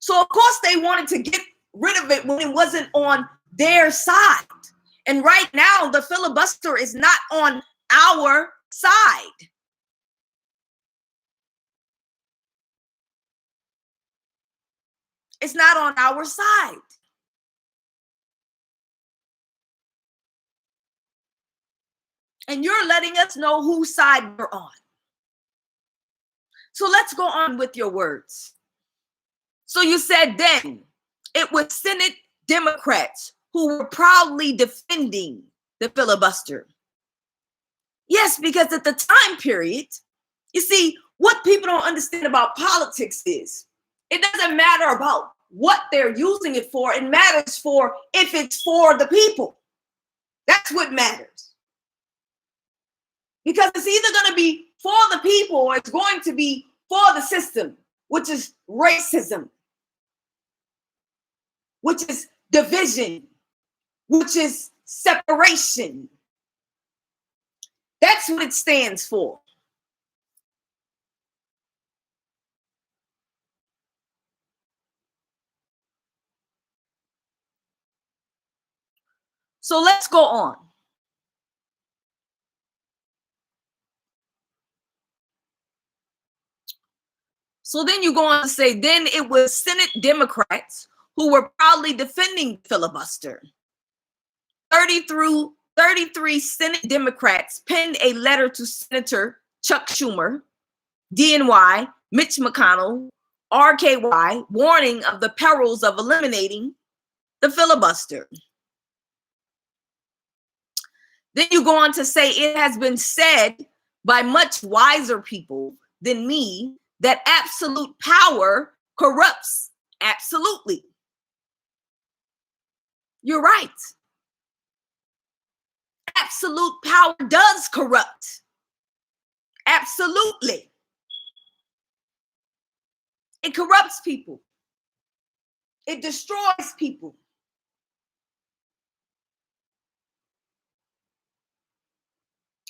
So of course they wanted to get rid of it when it wasn't on their side. And right now the filibuster is not on our side. It's not on our side. And you're letting us know whose side we're on. So let's go on with your words. So you said then it was Senate Democrats who were proudly defending the filibuster. Yes, because at the time period, you see, what people don't understand about politics is it doesn't matter about what they're using it for. It matters for if it's for the people. That's what matters. Because it's either going to be for the people or it's going to be for the system, which is racism, which is division, which is separation. That's what it stands for. So let's go on. So then you go on to say, then it was Senate Democrats who were proudly defending filibuster. 33 33 Senate Democrats penned a letter to Senator Chuck Schumer, DNY, Mitch McConnell, RKY, warning of the perils of eliminating the filibuster. Then you go on to say, it has been said by much wiser people than me that absolute power corrupts absolutely. You're right. Absolute power does corrupt. Absolutely. It corrupts people. It destroys people.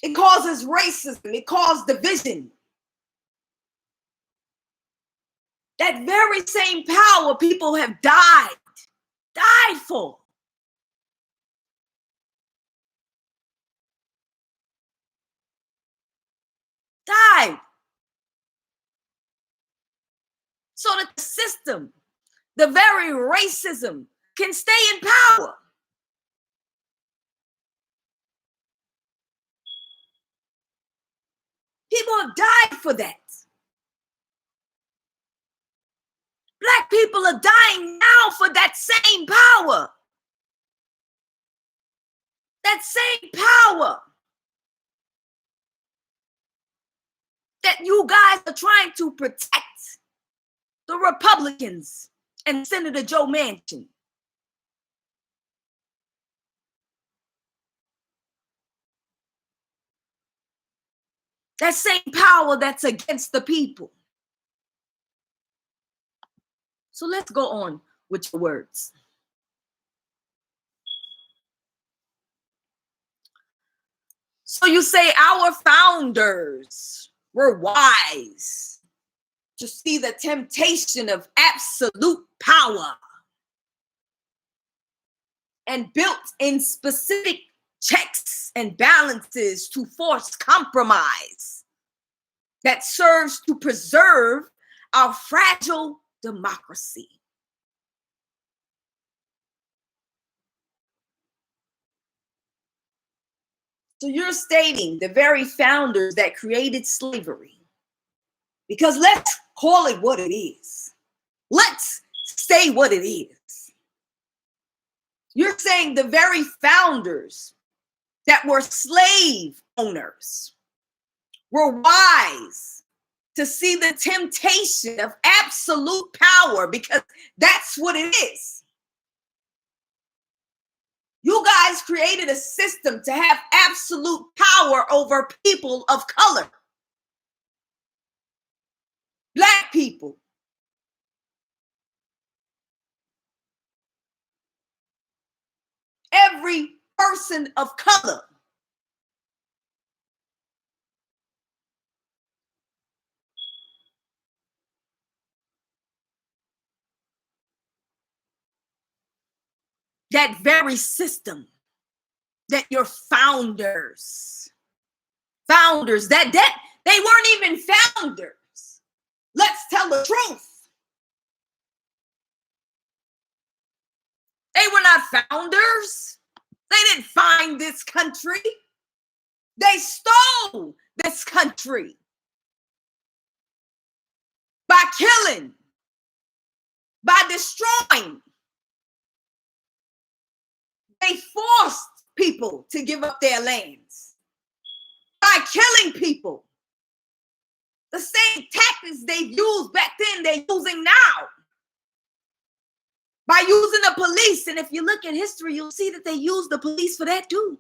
It causes racism. It causes division. That very same power people have died for. Died. So that the system, the very racism, can stay in power. People have died for that. Black people are dying now for that same power. That same power that you guys are trying to protect. The Republicans and Senator Joe Manchin. That same power that's against the people. So let's go on with your words. So you say our founders were wise to see the temptation of absolute power and built in specific checks and balances to force compromise that serves to preserve our fragile democracy. So you're stating the very founders that created slavery, because let's call it what it is. Let's say what it is. You're saying the very founders that were slave owners were wise to see the temptation of absolute power, because that's what it is. You guys created a system to have absolute power over people of color. Black people. Every person of color. That very system that your founders, that they weren't even founders. Let's tell the truth. They were not founders. They didn't find this country. They stole this country by killing, by destroying. They forced people to give up their lands by killing people. The same tactics they used back then, they're using now. By using the police. And if you look at history, you'll see that they use the police for that too.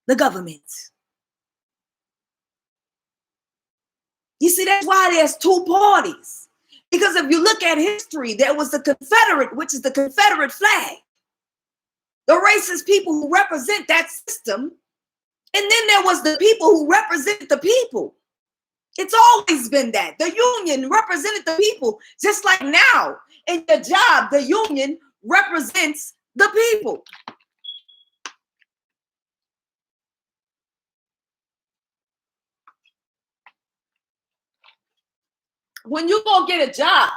The government. You see, that's why there's two parties. Because if you look at history, there was the Confederate, which is the Confederate flag. The racist people who represent that system. And then there was the people who represent the people. It's always been that. The union represented the people, just like now. In your job, the union represents the people. When you go get a job,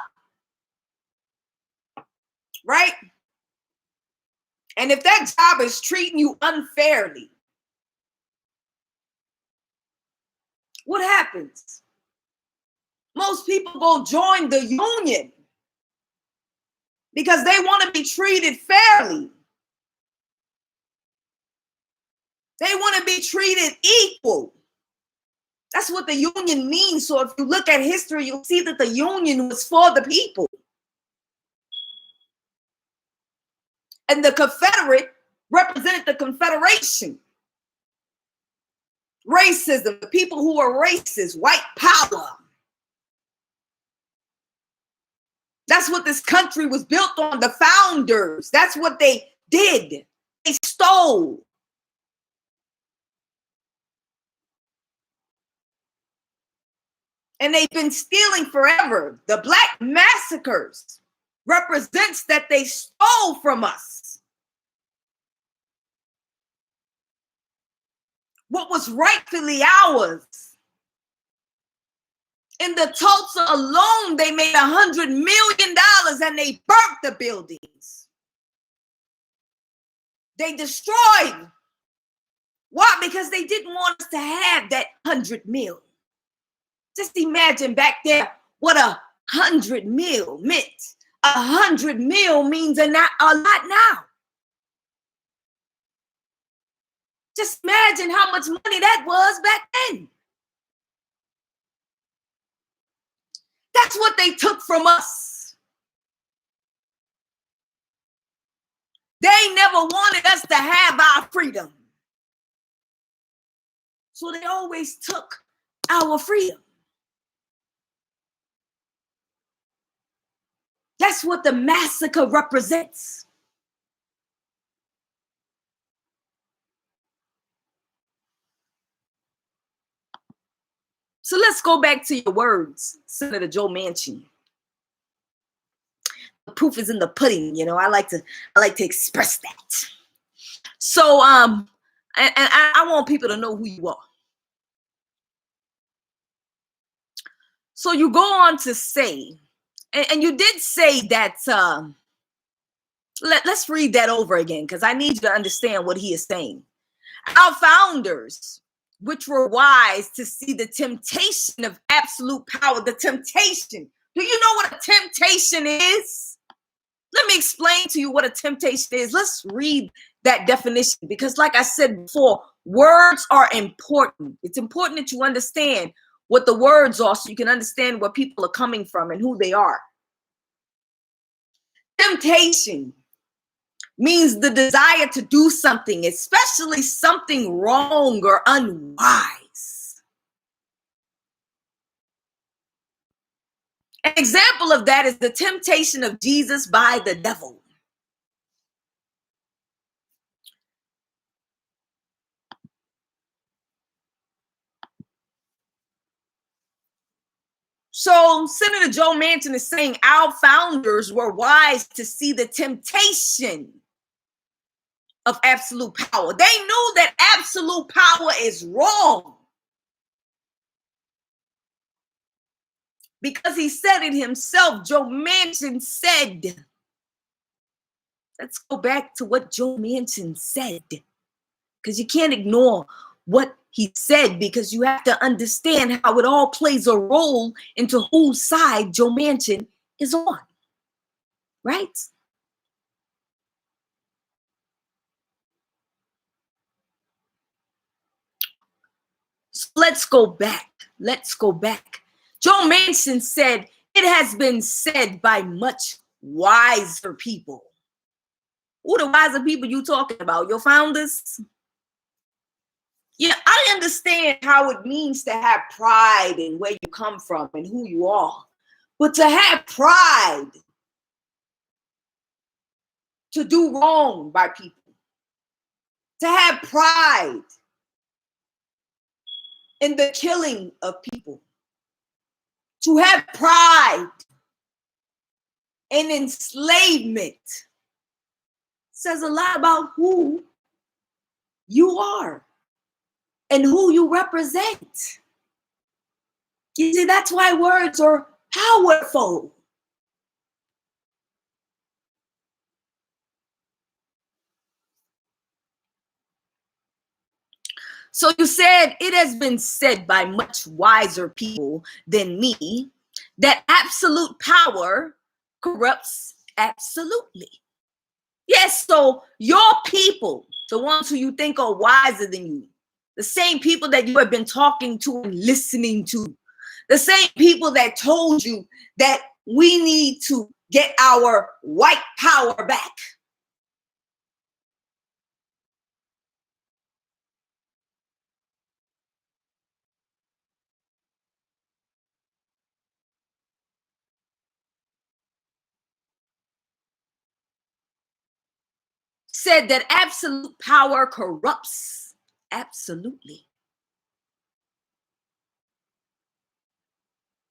right? And if that job is treating you unfairly, what happens? Most people go join the union because they want to be treated fairly. They want to be treated equal. That's what the union means. So if you look at history, you'll see that the union was for the people. And the Confederate represented the Confederation. Racism, the people who are racist, white power. That's what this country was built on, the founders. That's what they did. They stole. And they've been stealing forever. The Black massacres represents that they stole from us what was rightfully ours. In the Tulsa alone, they made $100 million and they burnt the buildings. They destroyed. Why? Because they didn't want us to have that 100 mil. Just imagine back there what 100 mil meant. 100 mil means a lot now. Just imagine how much money that was back then. That's what they took from us. They never wanted us to have our freedom. So they always took our freedom. That's what the massacre represents. So let's go back to your words, Senator Joe Manchin. The proof is in the pudding, you know. I like to express that. So and I want people to know who you are. So you go on to say, and you did say that. Let's read that over again because I need you to understand what he is saying. Our founders, which were wise to see the temptation of absolute power, the temptation. Do you know what a temptation is? Let me explain to you what a temptation is. Let's read that definition because like I said before, words are important. It's important that you understand what the words are so you can understand where people are coming from and who they are. Temptation means the desire to do something, especially something wrong or unwise. An example of that is the temptation of Jesus by the devil. So Senator Joe Manchin is saying our founders were wise to see the temptation of absolute power. They knew that absolute power is wrong. Because he said it himself. Joe Manchin said, let's go back to what Joe Manchin said. Because you can't ignore what he said because you have to understand how it all plays a role into whose side Joe Manchin is on. Right? So let's go back. Let's go back. Joe Manchin said, it has been said by much wiser people. Who the wiser people you talking about? Your founders? Yeah, I understand how it means to have pride in where you come from and who you are. But to have pride to do wrong by people, to have pride in the killing of people, to have pride in enslavement says a lot about who you are and who you represent. You see, that's why words are powerful. So you said, it has been said by much wiser people than me that absolute power corrupts absolutely. Yes, so your people, the ones who you think are wiser than you, the same people that you have been talking to and listening to, the same people that told you that we need to get our white power back, said that absolute power corrupts absolutely.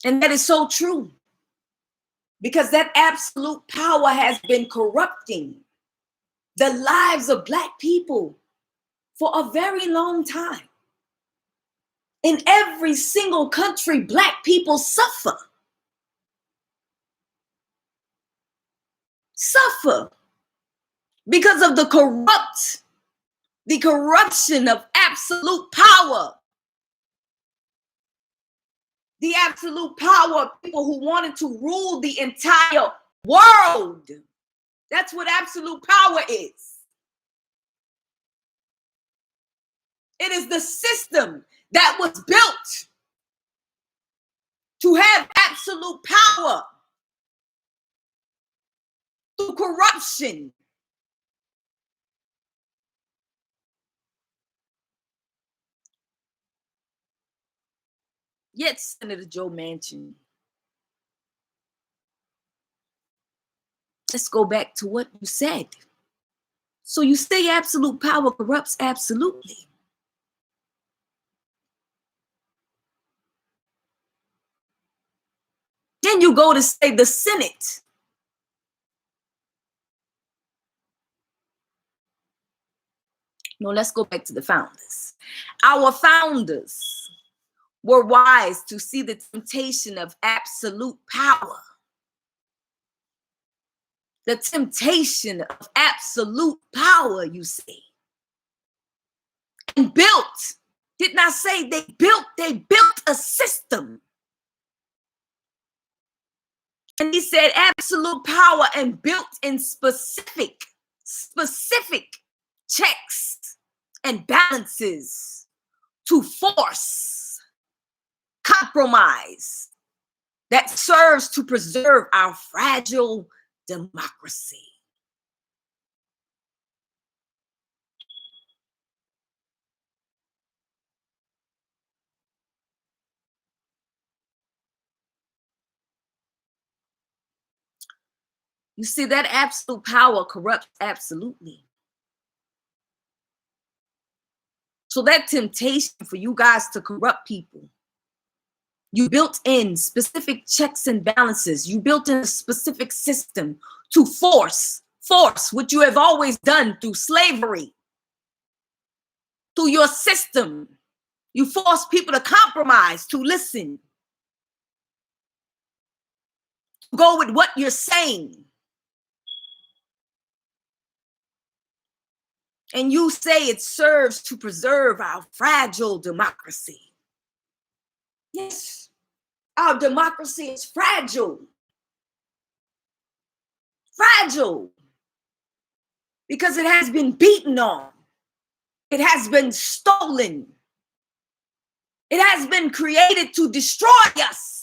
And that is so true, because that absolute power has been corrupting the lives of Black people for a very long time. In every single country, Black people suffer because of the corruption of absolute power. The absolute power of people who wanted to rule the entire world. That's what absolute power is. It is the system that was built to have absolute power through corruption. Yet Senator Joe Manchin, let's go back to what you said. So you say absolute power corrupts absolutely. Then you go to say the Senate. No, let's go back to the founders. Our founders were wise to see the temptation of absolute power. The temptation of absolute power, you say. And built, did not say they built a system. And he said absolute power and built in specific checks and balances to force compromise that serves to preserve our fragile democracy. You see, that absolute power corrupts absolutely. So that temptation for you guys to corrupt people, you built in specific checks and balances. You built in a specific system to force what you have always done through slavery, through your system. You force people to compromise, to listen, to go with what you're saying. And you say it serves to preserve our fragile democracy. Yes, our democracy is fragile. Fragile. Because it has been beaten on. It has been stolen. It has been created to destroy us.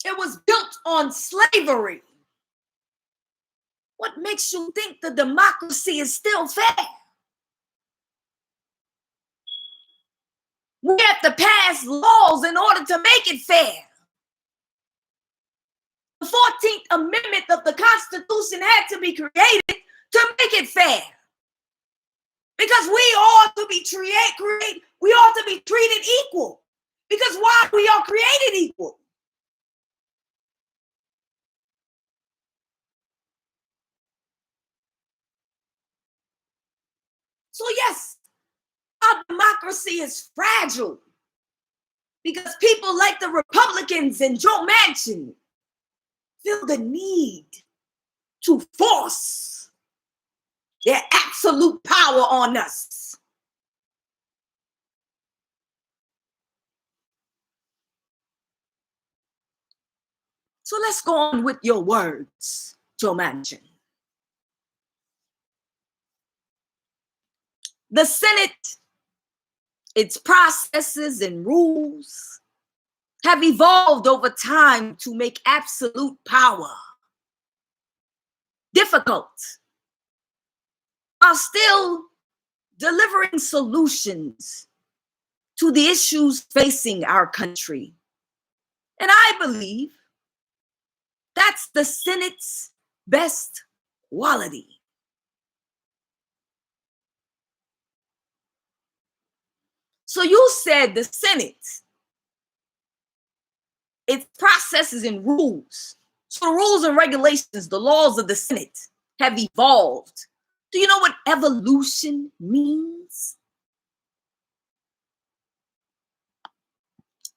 It was built on slavery. What makes you think the democracy is still fair? We have to pass laws in order to make it fair. The 14th Amendment of the Constitution had to be created to make it fair. Because we ought to be we ought to be treated equal. Because why? We are created equal. So yes, our democracy is fragile because people like the Republicans and Joe Manchin feel the need to force their absolute power on us. So let's go on with your words, Joe Manchin. The Senate, its processes and rules have evolved over time to make absolute power difficult, while still delivering solutions to the issues facing our country. And I believe that's the Senate's best quality. So you said the Senate, its processes and rules. So the rules and regulations, the laws of the Senate have evolved. Do you know what evolution means?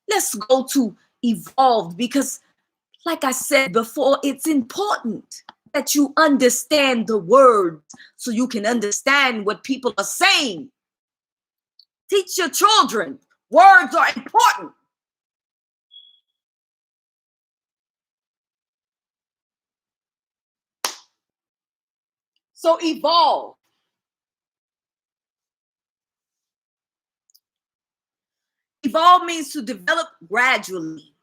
Let's go to evolved because, like I said before, it's important that you understand the words so you can understand what people are saying. Teach your children. Words are important. So evolve. Evolve means to develop gradually,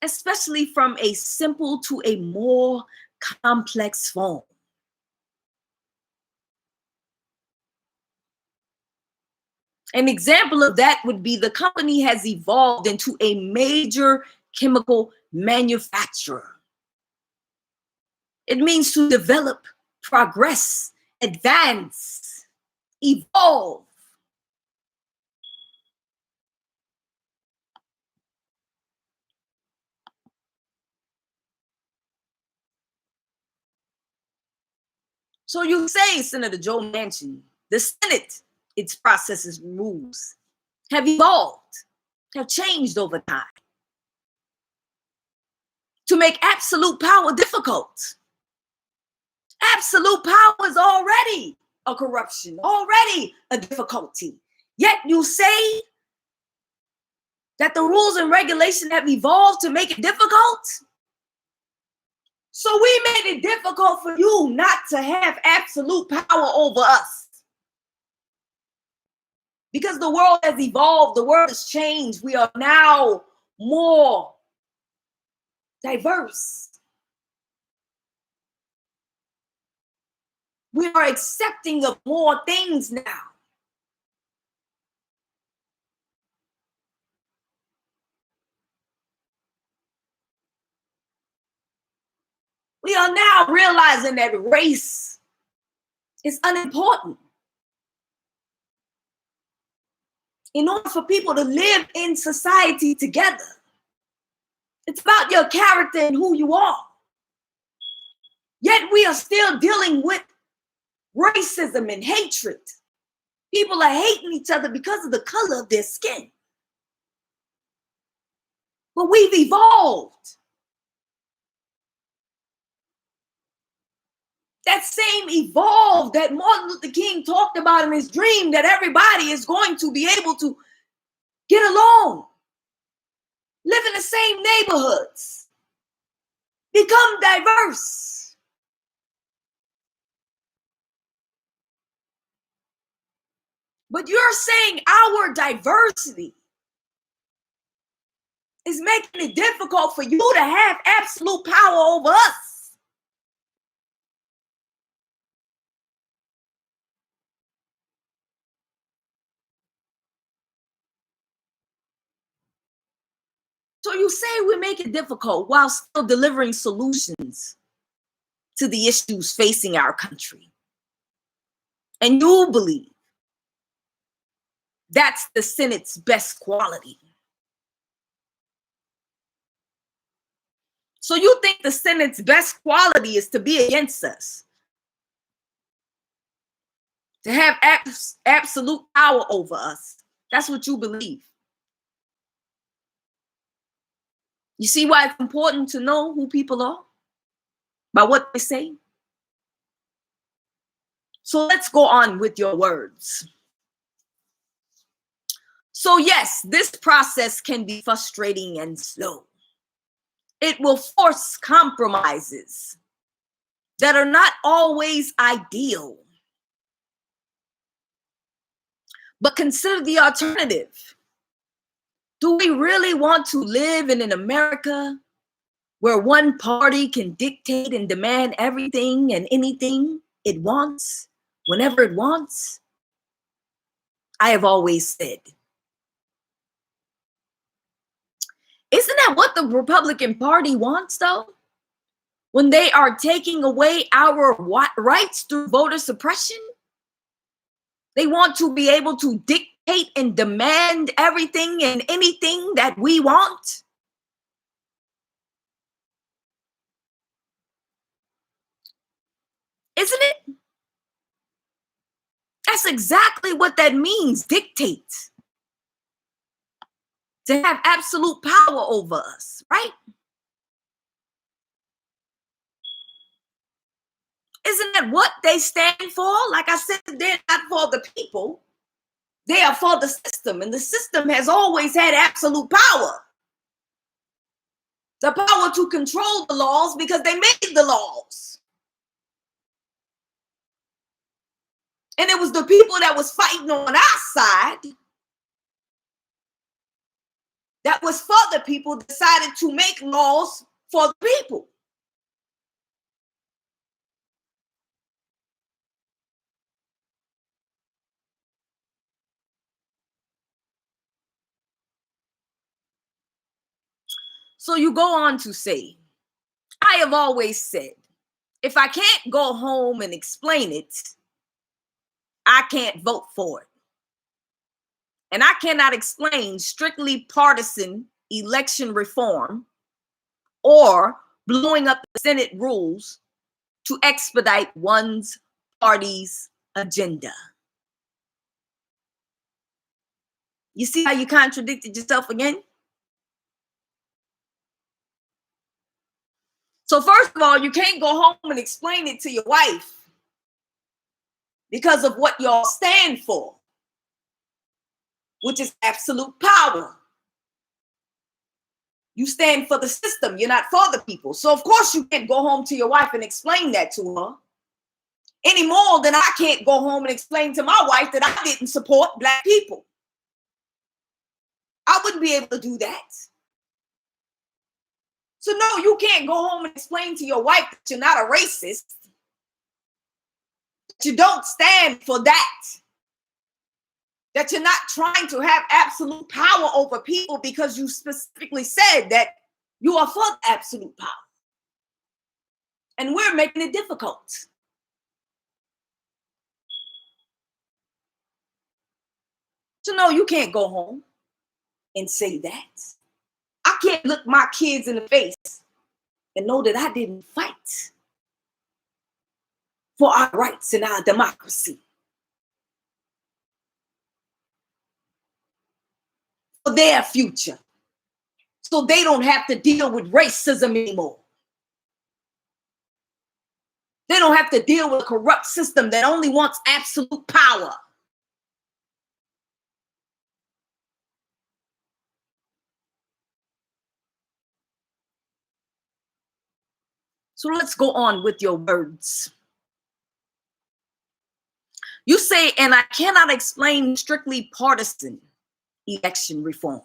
especially from a simple to a more complex form. An example of that would be the company has evolved into a major chemical manufacturer. It means to develop, progress, advance, evolve. So you say, Senator Joe Manchin, the Senate, its processes and rules have evolved, have changed over time to make absolute power difficult. Absolute power is already a corruption, already a difficulty. Yet you say that the rules and regulations have evolved to make it difficult? So we made it difficult for you not to have absolute power over us. Because the world has evolved, the world has changed. We are now more diverse. We are accepting of more things now. We are now realizing that race is unimportant. In order for people to live in society together, it's about your character and who you are. Yet we are still dealing with racism and hatred. People are hating each other because of the color of their skin. But we've evolved. That same evolve that Martin Luther King talked about in his dream, that everybody is going to be able to get along, live in the same neighborhoods, become diverse. But you're saying our diversity is making it difficult for you to have absolute power over us. So you say we make it difficult while still delivering solutions to the issues facing our country. And you believe that's the Senate's best quality. So you think the Senate's best quality is to be against us, to have absolute power over us. That's what you believe. You see why it's important to know who people are? By what they say? So let's go on with your words. So yes, this process can be frustrating and slow. It will force compromises that are not always ideal. But consider the alternative. Do we really want to live in an America where one party can dictate and demand everything and anything it wants, whenever it wants? I have always said, isn't that what the Republican Party wants, though? When they are taking away our rights through voter suppression, they want to be able to dictate and demand everything and anything that we want. Isn't it? That's exactly what that means, dictate. To have absolute power over us, right? Isn't that what they stand for? Like I said, they're not for the people. They are for the system, and the system has always had absolute power. The power to control the laws because they made the laws. And it was the people that was fighting on our side that was for the people decided to make laws for the people. So you go on to say, I have always said, if I can't go home and explain it, I can't vote for it. And I cannot explain strictly partisan election reform or blowing up the Senate rules to expedite one's party's agenda. You see how you contradicted yourself again? So first of all, you can't go home and explain it to your wife because of what y'all stand for, which is absolute power. You stand for the system. You're not for the people. So of course you can't go home to your wife and explain that to her any more than I can't go home and explain to my wife that I didn't support Black people. I wouldn't be able to do that. So no, you can't go home and explain to your wife that you're not a racist, that you don't stand for that you're not trying to have absolute power over people because you specifically said that you are for absolute power. And we're making it difficult. So no, you can't go home and say that. I can't look my kids in the face and know that I didn't fight for our rights and our democracy, for their future, so they don't have to deal with racism anymore. They don't have to deal with a corrupt system that only wants absolute power. So let's go on with your words. You say, and I cannot explain strictly partisan election reform.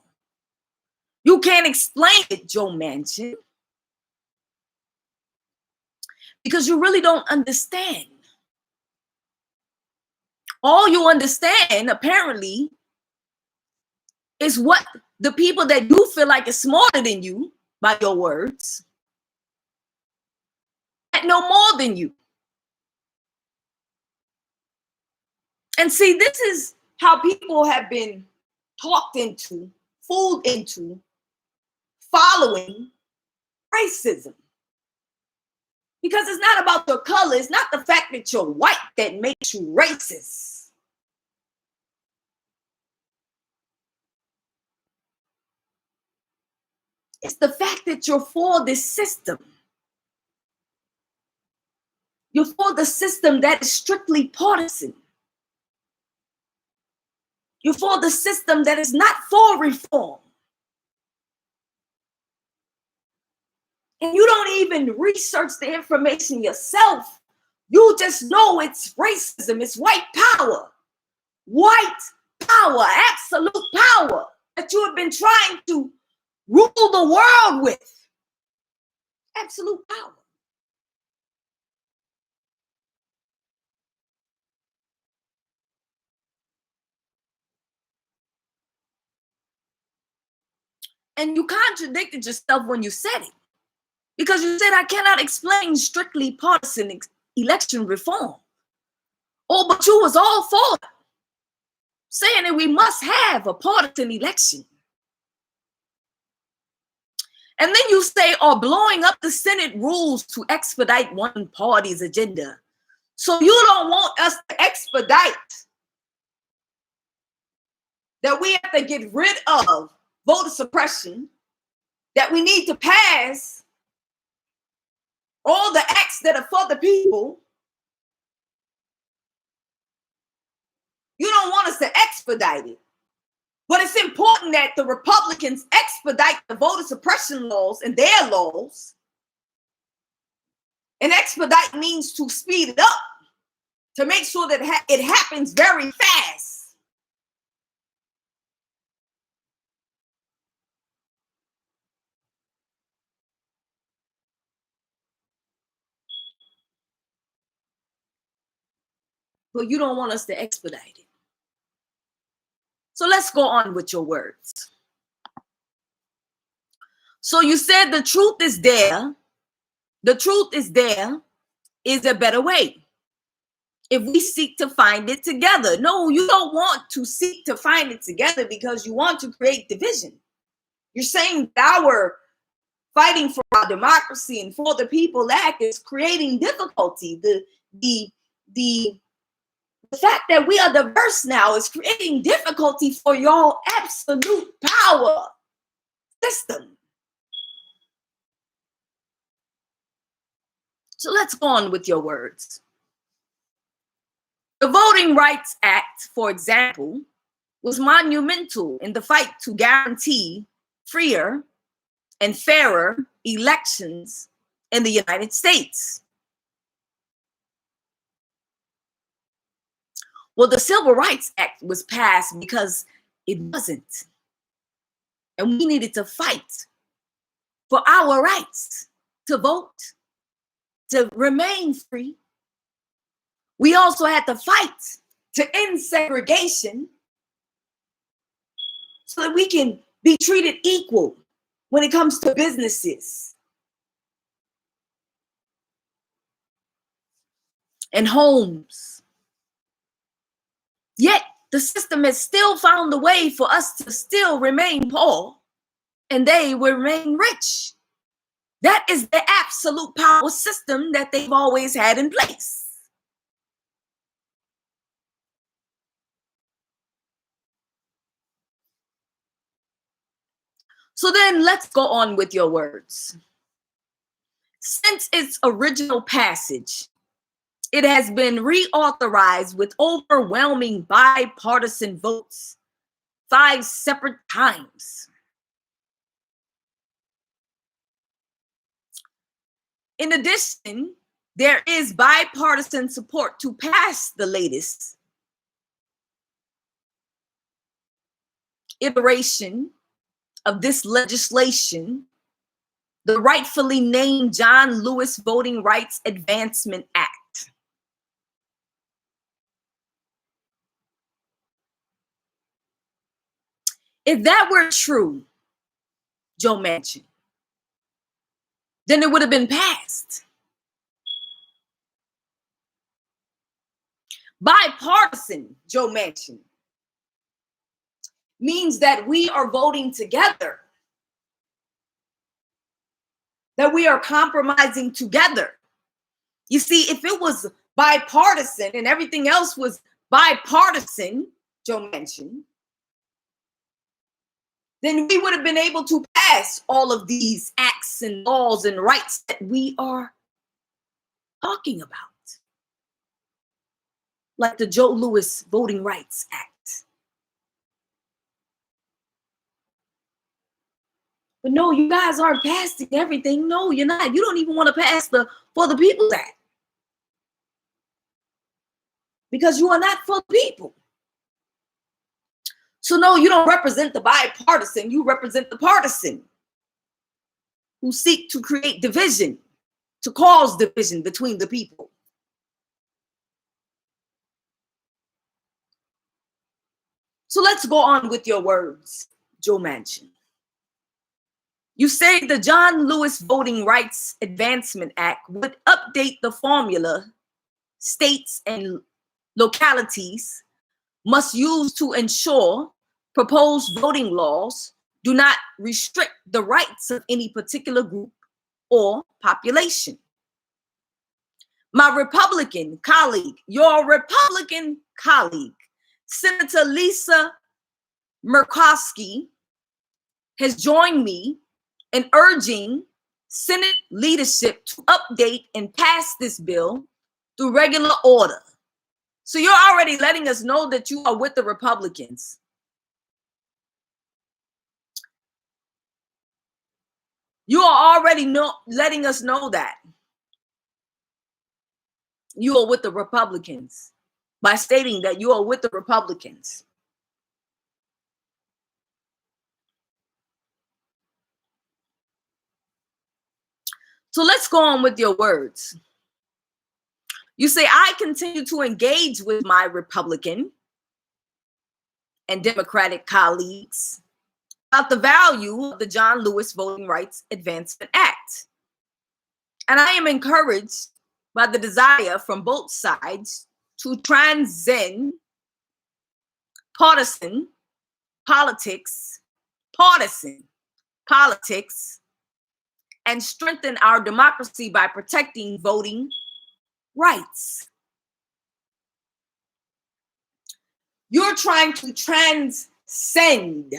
You can't explain it, Joe Manchin, because you really don't understand. All you understand, apparently, is what the people that you feel like is smarter than you, by your words, that know more than you. And see, this is how people have been talked into, fooled into, following racism. Because it's not about your color. It's not the fact that you're white that makes you racist. It's the fact that you're for this system. You're for the system that is strictly partisan. You're for the system that is not for reform. And you don't even research the information yourself. You just know it's racism, it's white power. White power, absolute power that you have been trying to rule the world with. Absolute power. And you contradicted yourself when you said it. Because you said, I cannot explain strictly partisan election reform. Oh, but you was all for it, saying that we must have a partisan election. And then you say, or blowing up the Senate rules to expedite one party's agenda. So you don't want us to expedite that we have to get rid of voter suppression, that we need to pass all the acts that are for the people. You don't want us to expedite it. But it's important that the Republicans expedite the voter suppression laws and their laws. And expedite means to speed it up, to make sure that it happens very fast. But you don't want us to expedite it. So let's go on with your words. So you said the truth is there. The truth is there is a better way if we seek to find it together. No, you don't want to seek to find it together because you want to create division. You're saying that our fighting for our democracy and for the people act is creating difficulty. The fact that we are diverse now is creating difficulty for your absolute power system. So let's go on with your words. The Voting Rights Act, for example, was monumental in the fight to guarantee freer and fairer elections in the United States. Well, the Civil Rights Act was passed because it wasn't. And we needed to fight for our rights to vote, to remain free. We also had to fight to end segregation so that we can be treated equal when it comes to businesses and homes. Yet the system has still found a way for us to still remain poor and they will remain rich. That is the absolute power system that they've always had in place. So then let's go on with your words. Since its original passage, it has been reauthorized with overwhelming bipartisan votes 5 separate times. In addition, there is bipartisan support to pass the latest iteration of this legislation, the rightfully named John Lewis Voting Rights Advancement Act. If that were true, Joe Manchin, then it would have been passed. Bipartisan, Joe Manchin, means that we are voting together, that we are compromising together. You see, if it was bipartisan and everything else was bipartisan, Joe Manchin, then we would have been able to pass all of these acts and laws and rights that we are talking about. like the Joe Louis Voting Rights Act. But no, you guys aren't passing everything. No, you're not. You don't even want to pass the For the People's Act because you are not for the people. So no, you don't represent the bipartisan. You represent the partisan who seek to create division, to cause division between the people. So let's go on with your words, Joe Manchin. You say the John Lewis Voting Rights Advancement Act would update the formula states and localities must use to ensure proposed voting laws do not restrict the rights of any particular group or population. My Republican colleague, your Republican colleague, Senator Lisa Murkowski, has joined me in urging Senate leadership to update and pass this bill through regular order. So you're already letting us know that you are with the Republicans. You are already letting us know that you are with the Republicans by stating that you are with the Republicans. So let's go on with your words. You say, I continue to engage with my Republican and Democratic colleagues about the value of the John Lewis Voting Rights Advancement Act. And I am encouraged by the desire from both sides to transcend partisan politics, and strengthen our democracy by protecting voting rights. You're trying to transcend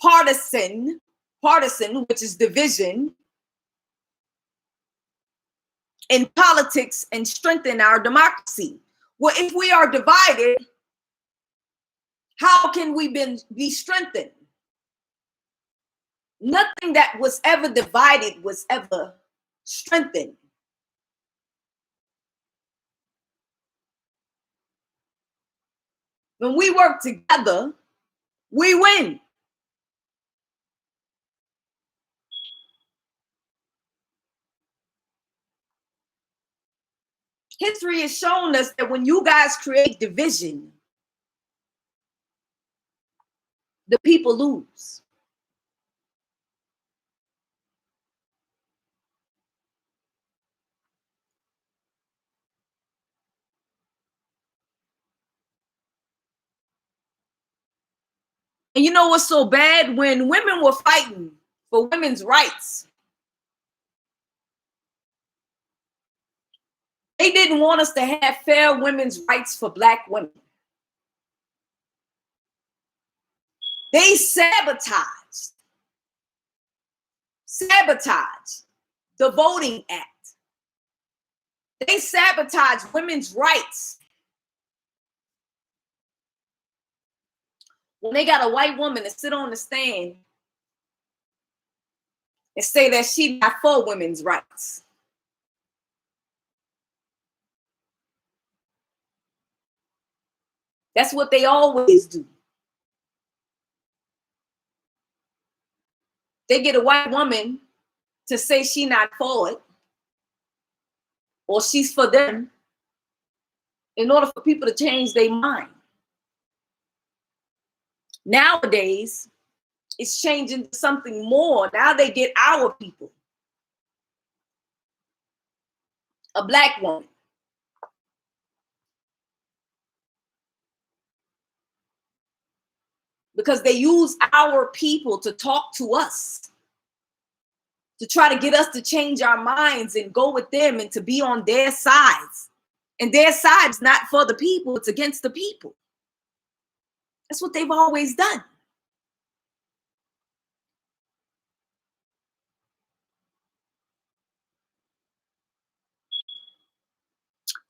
partisan, which is division, in politics and strengthen our democracy. Well, if we are divided, how can we be strengthened? Nothing that was ever divided was ever strengthened. When we work together, we win. History has shown us that when you guys create division, the people lose. And you know what's so bad? When women were fighting for women's rights, they didn't want us to have fair women's rights for Black women. They sabotaged the Voting Act. They sabotaged women's rights. When they got a white woman to sit on the stand and say that she's not for women's rights. That's what they always do. They get a white woman to say she's not for it or she's for them in order for people to change their mind. Nowadays, it's changing to something more. Now they get our people. A Black woman. Because they use our people to talk to us, to try to get us to change our minds and go with them and to be on their sides. And their side's not for the people, it's against the people. That's what they've always done.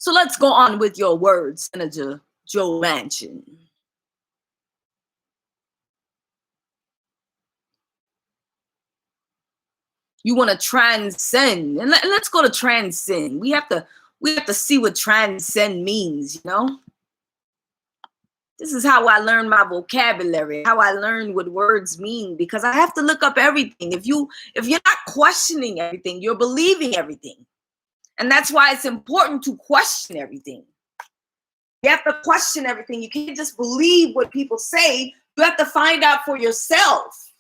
So let's go on with your words, Senator Joe Manchin. You want to transcend, and let's go to transcend. We have to see what transcend means, you know. This is how I learn my vocabulary, how I learn what words mean, because I have to look up everything. If you're not questioning everything, you're believing everything. And that's why it's important to question everything. You have to question everything. You can't just believe what people say. You have to find out for yourself.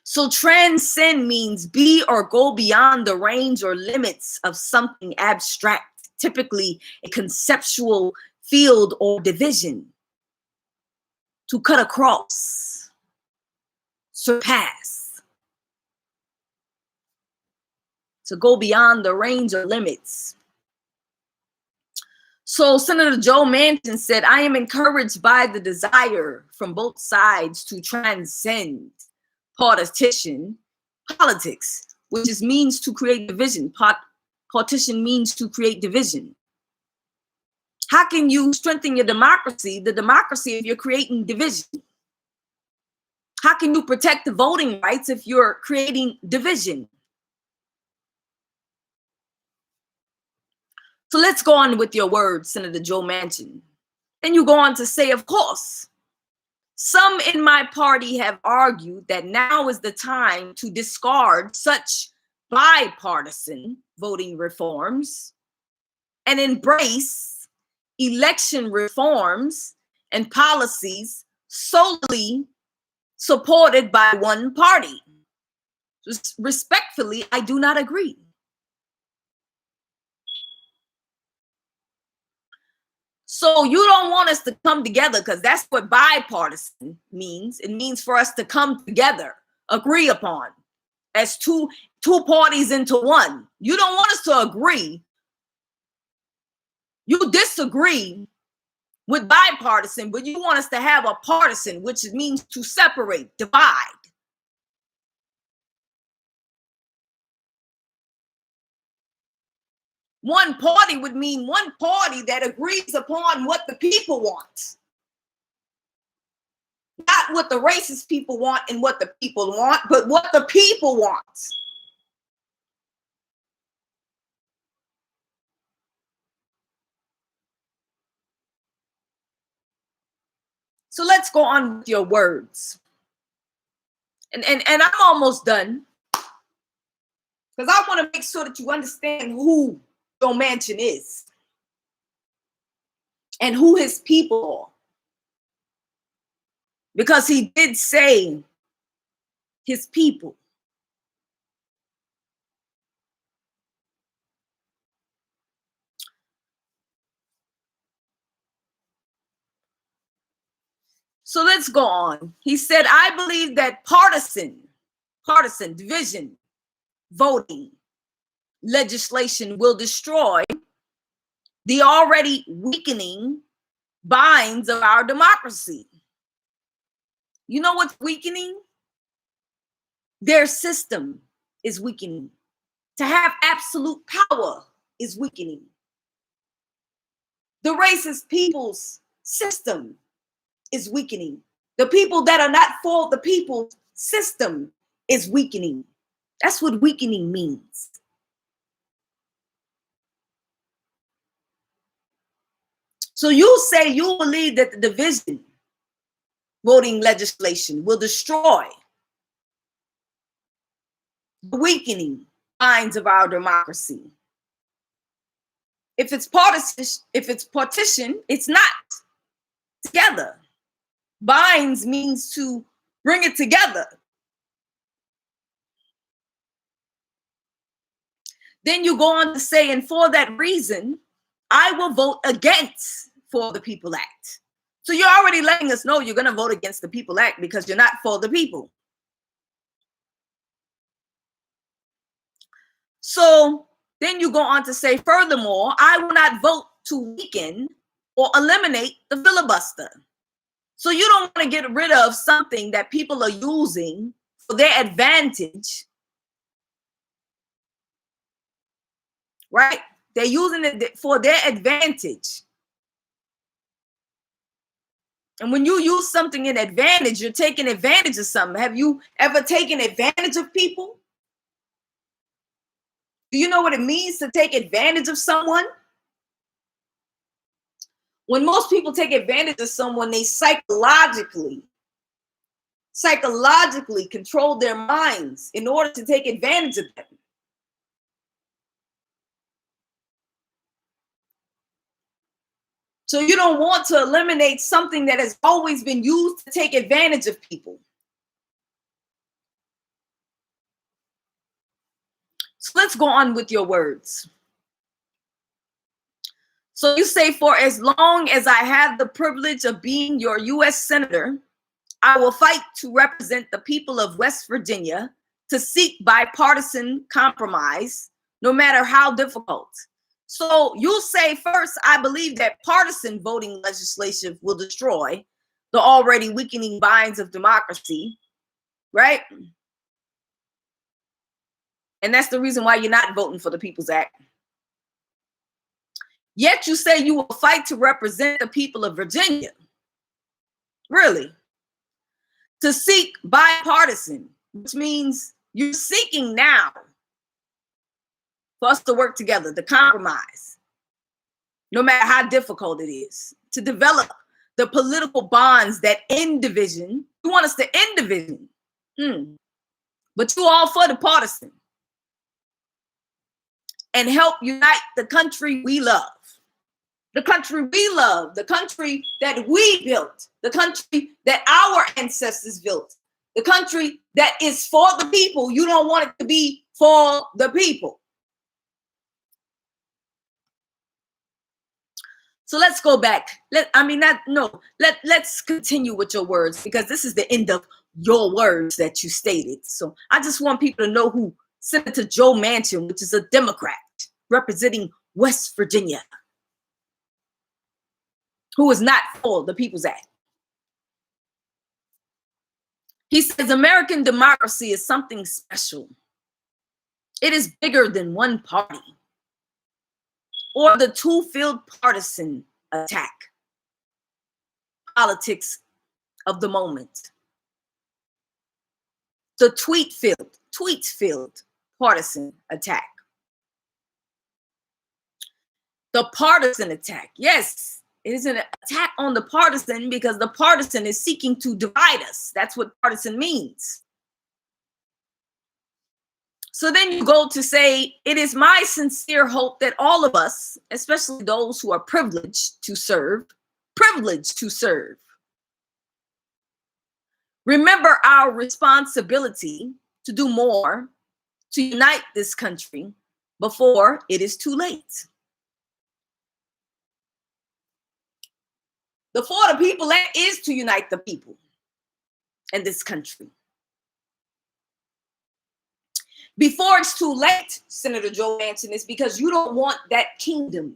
So transcend means be or go beyond the range or limits of something abstract, typically a conceptual field or division. To cut across, surpass. To go beyond the range or limits. So Senator Joe Manchin said, I am encouraged by the desire from both sides to transcend politics, which is means to create division. Partition means to create division. How can you strengthen your democracy, if you're creating division? How can you protect the voting rights if you're creating division? So let's go on with your words, Senator Joe Manchin. Then you go on to say, of course, some in my party have argued that now is the time to discard such bipartisan voting reforms and embrace election reforms and policies solely supported by one party. Respectfully, I do not agree. So you don't want us to come together, because that's what bipartisan means. It means for us to come together, agree upon as two parties into one. You don't want us to agree. You disagree with bipartisan, but you want us to have a partisan, which means to separate, divide. One party would mean one party that agrees upon what the people want. Not what the racist people want and what the people want, but what the people want. So let's go on with your words. And I'm almost done, because I want to make sure that you understand who Joe Manchin is and who his people are. Because he did say his people. So let's go on. He said, I believe that partisan division voting legislation will destroy the already weakening binds of our democracy. You know what's weakening? Their system is weakening. To have absolute power is weakening. The racist people's system is weakening. The people that are not for the people's system is weakening. That's what weakening means. So you say you believe that the division voting legislation will destroy the weakening minds of our democracy. If it's partition, it's not together. Binds means to bring it together. Then you go on to say, and for that reason, I will vote against For the People Act. So you're already letting us know you're going to vote against the People Act because you're not for the people. So then you go on to say, furthermore, I will not vote to weaken or eliminate the filibuster. So you don't want to get rid of something that people are using for their advantage right? They're using it for their advantage. And when you use something in advantage, you're taking advantage of something. Have you ever taken advantage of people? Do you know what it means to take advantage of someone? When most people take advantage of someone, they psychologically control their minds in order to take advantage of them. So you don't want to eliminate something that has always been used to take advantage of people. So let's go on with your words. So you say, for as long as I have the privilege of being your U.S. Senator, I will fight to represent the people of West Virginia to seek bipartisan compromise, no matter how difficult. So you say, first, I believe that partisan voting legislation will destroy the already weakening binds of democracy, right? And that's the reason why you're not voting for the People's Act. Yet you say you will fight to represent the people of Virginia. Really? To seek bipartisan, which means you're seeking now for us to work together, to compromise, no matter how difficult it is, to develop the political bonds that end division. You want us to end division. But you all for the partisan and help unite the country we love. The country we love, the country that we built, the country that our ancestors built, the country that is for the people. You don't want it to be for the people. So let's go back. Let's continue with your words, because this is the end of your words that you stated. So I just want people to know who Senator Joe Manchin, which is a Democrat representing West Virginia, who is not for the People's Act. He says American democracy is something special. It is bigger than one party or the two-field partisan attack politics of the moment. The tweet-filled partisan attack. The partisan attack. Yes, it is an attack on the partisan because the partisan is seeking to divide us. That's what partisan means. So then you go to say, it is my sincere hope that all of us, especially those who are privileged to serve, remember our responsibility to do more to unite this country before it is too late. The for the people Act is to unite the people in this country. Before it's too late, Senator Joe Manchin, is because you don't want that kingdom,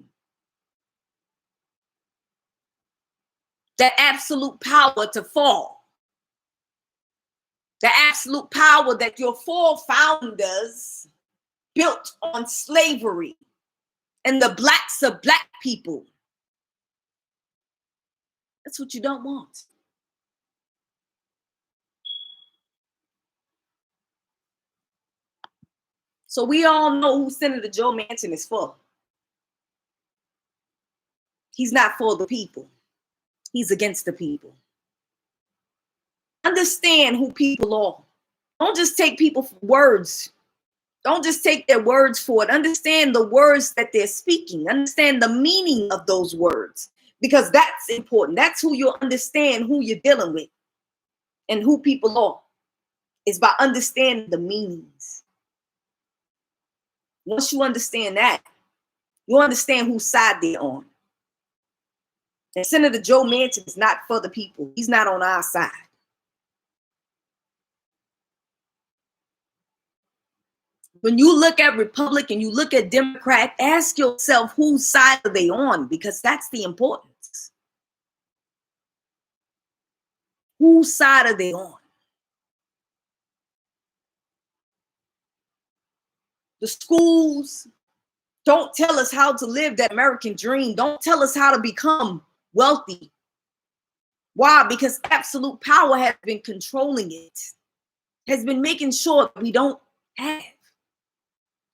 that absolute power to fall. The absolute power that your forefathers built on slavery and the blacks of black people. That's what you don't want. So we all know who Senator Joe Manchin is for. He's not for the people. He's against the people. Understand who people are. Don't just take people's words. Don't just take their words for it. Understand the words that they're speaking. Understand the meaning of those words, because that's important. That's who you'll understand who you're dealing with and who people are, is by understanding the meanings. Once you understand that, you understand whose side they're on. And Senator Joe Manchin is not for the people. He's not on our side. When you look at Republican, you look at Democrat, ask yourself whose side are they on, because that's the importance. Whose side are they on? The schools Don't tell us how to live that American dream. Don't tell us how to become wealthy. Why? Because absolute power has been controlling it, has been making sure that we don't have.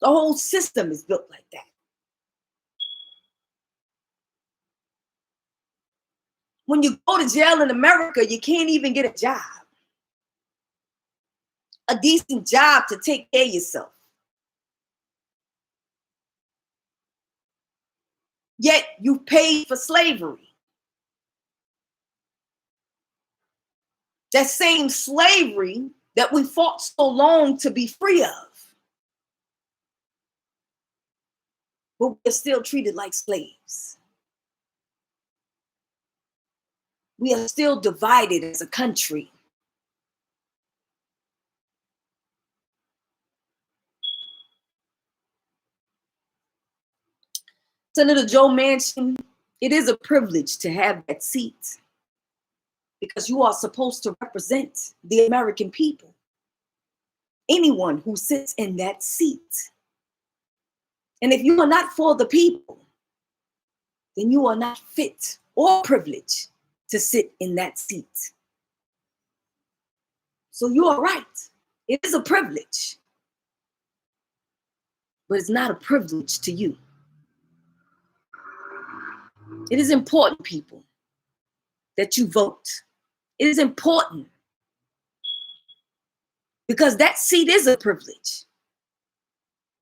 The whole system is built like that. When you go to jail in America, you can't even get a job, a decent job to take care of yourself. Yet you paid for slavery. That same slavery that we fought so long to be free of. But we're still treated like slaves. We are still divided as a country. Senator Joe Manchin, it is a privilege to have that seat because you are supposed to represent the American people. Anyone who sits in that seat. And if you are not for the people, then you are not fit or privileged to sit in that seat. So you are right. It is a privilege, but it's not a privilege to you. It is important, people, that you vote. It is important because that seat is a privilege.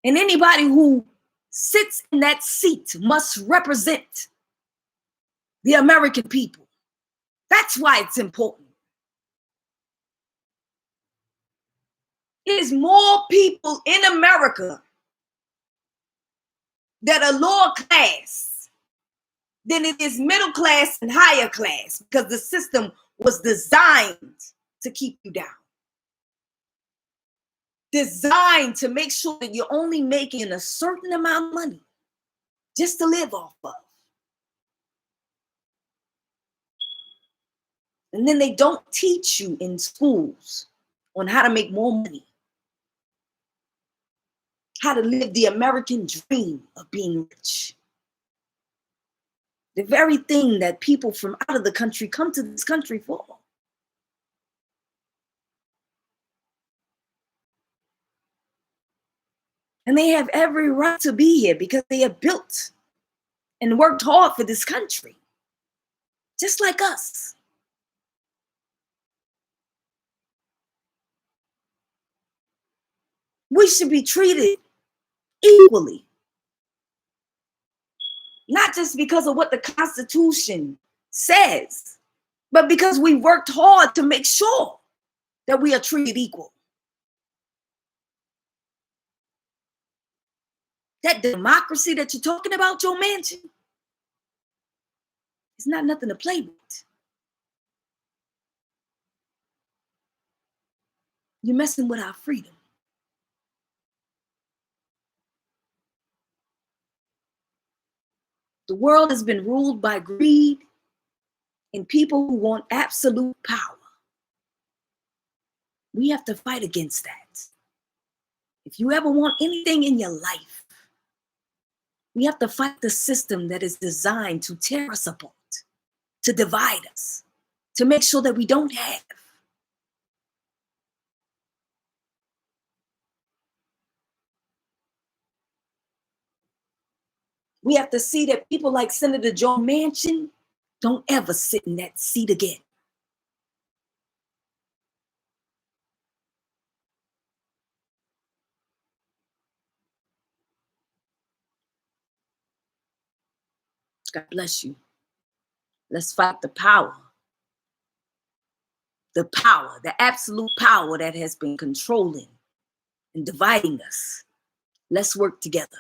And anybody who sits in that seat must represent the American people. That's why it's important. It is more people in America that are lower class than it is middle class and higher class because the system was designed to keep you down. Designed to make sure that you're only making a certain amount of money just to live off of. And then they don't teach you in schools on how to make more money, how to live the American dream of being rich. The very thing that people from out of the country come to this country for. And they have every right to be here because they have built and worked hard for this country, just like us. We should be treated equally, not just because of what the Constitution says, but because we worked hard to make sure that we are treated equal. That democracy that you're talking about, Joe Manchin, is not nothing to play with. You're messing with our freedom. The world has been ruled by greed and people who want absolute power. We have to fight against that. If you ever want anything in your life, we have to fight the system that is designed to tear us apart, to divide us, to make sure that we don't have. We have to see that people like Senator Joe Manchin don't ever sit in that seat again. God bless you. Let's fight the power. The power, the absolute power that has been controlling and dividing us. Let's work together.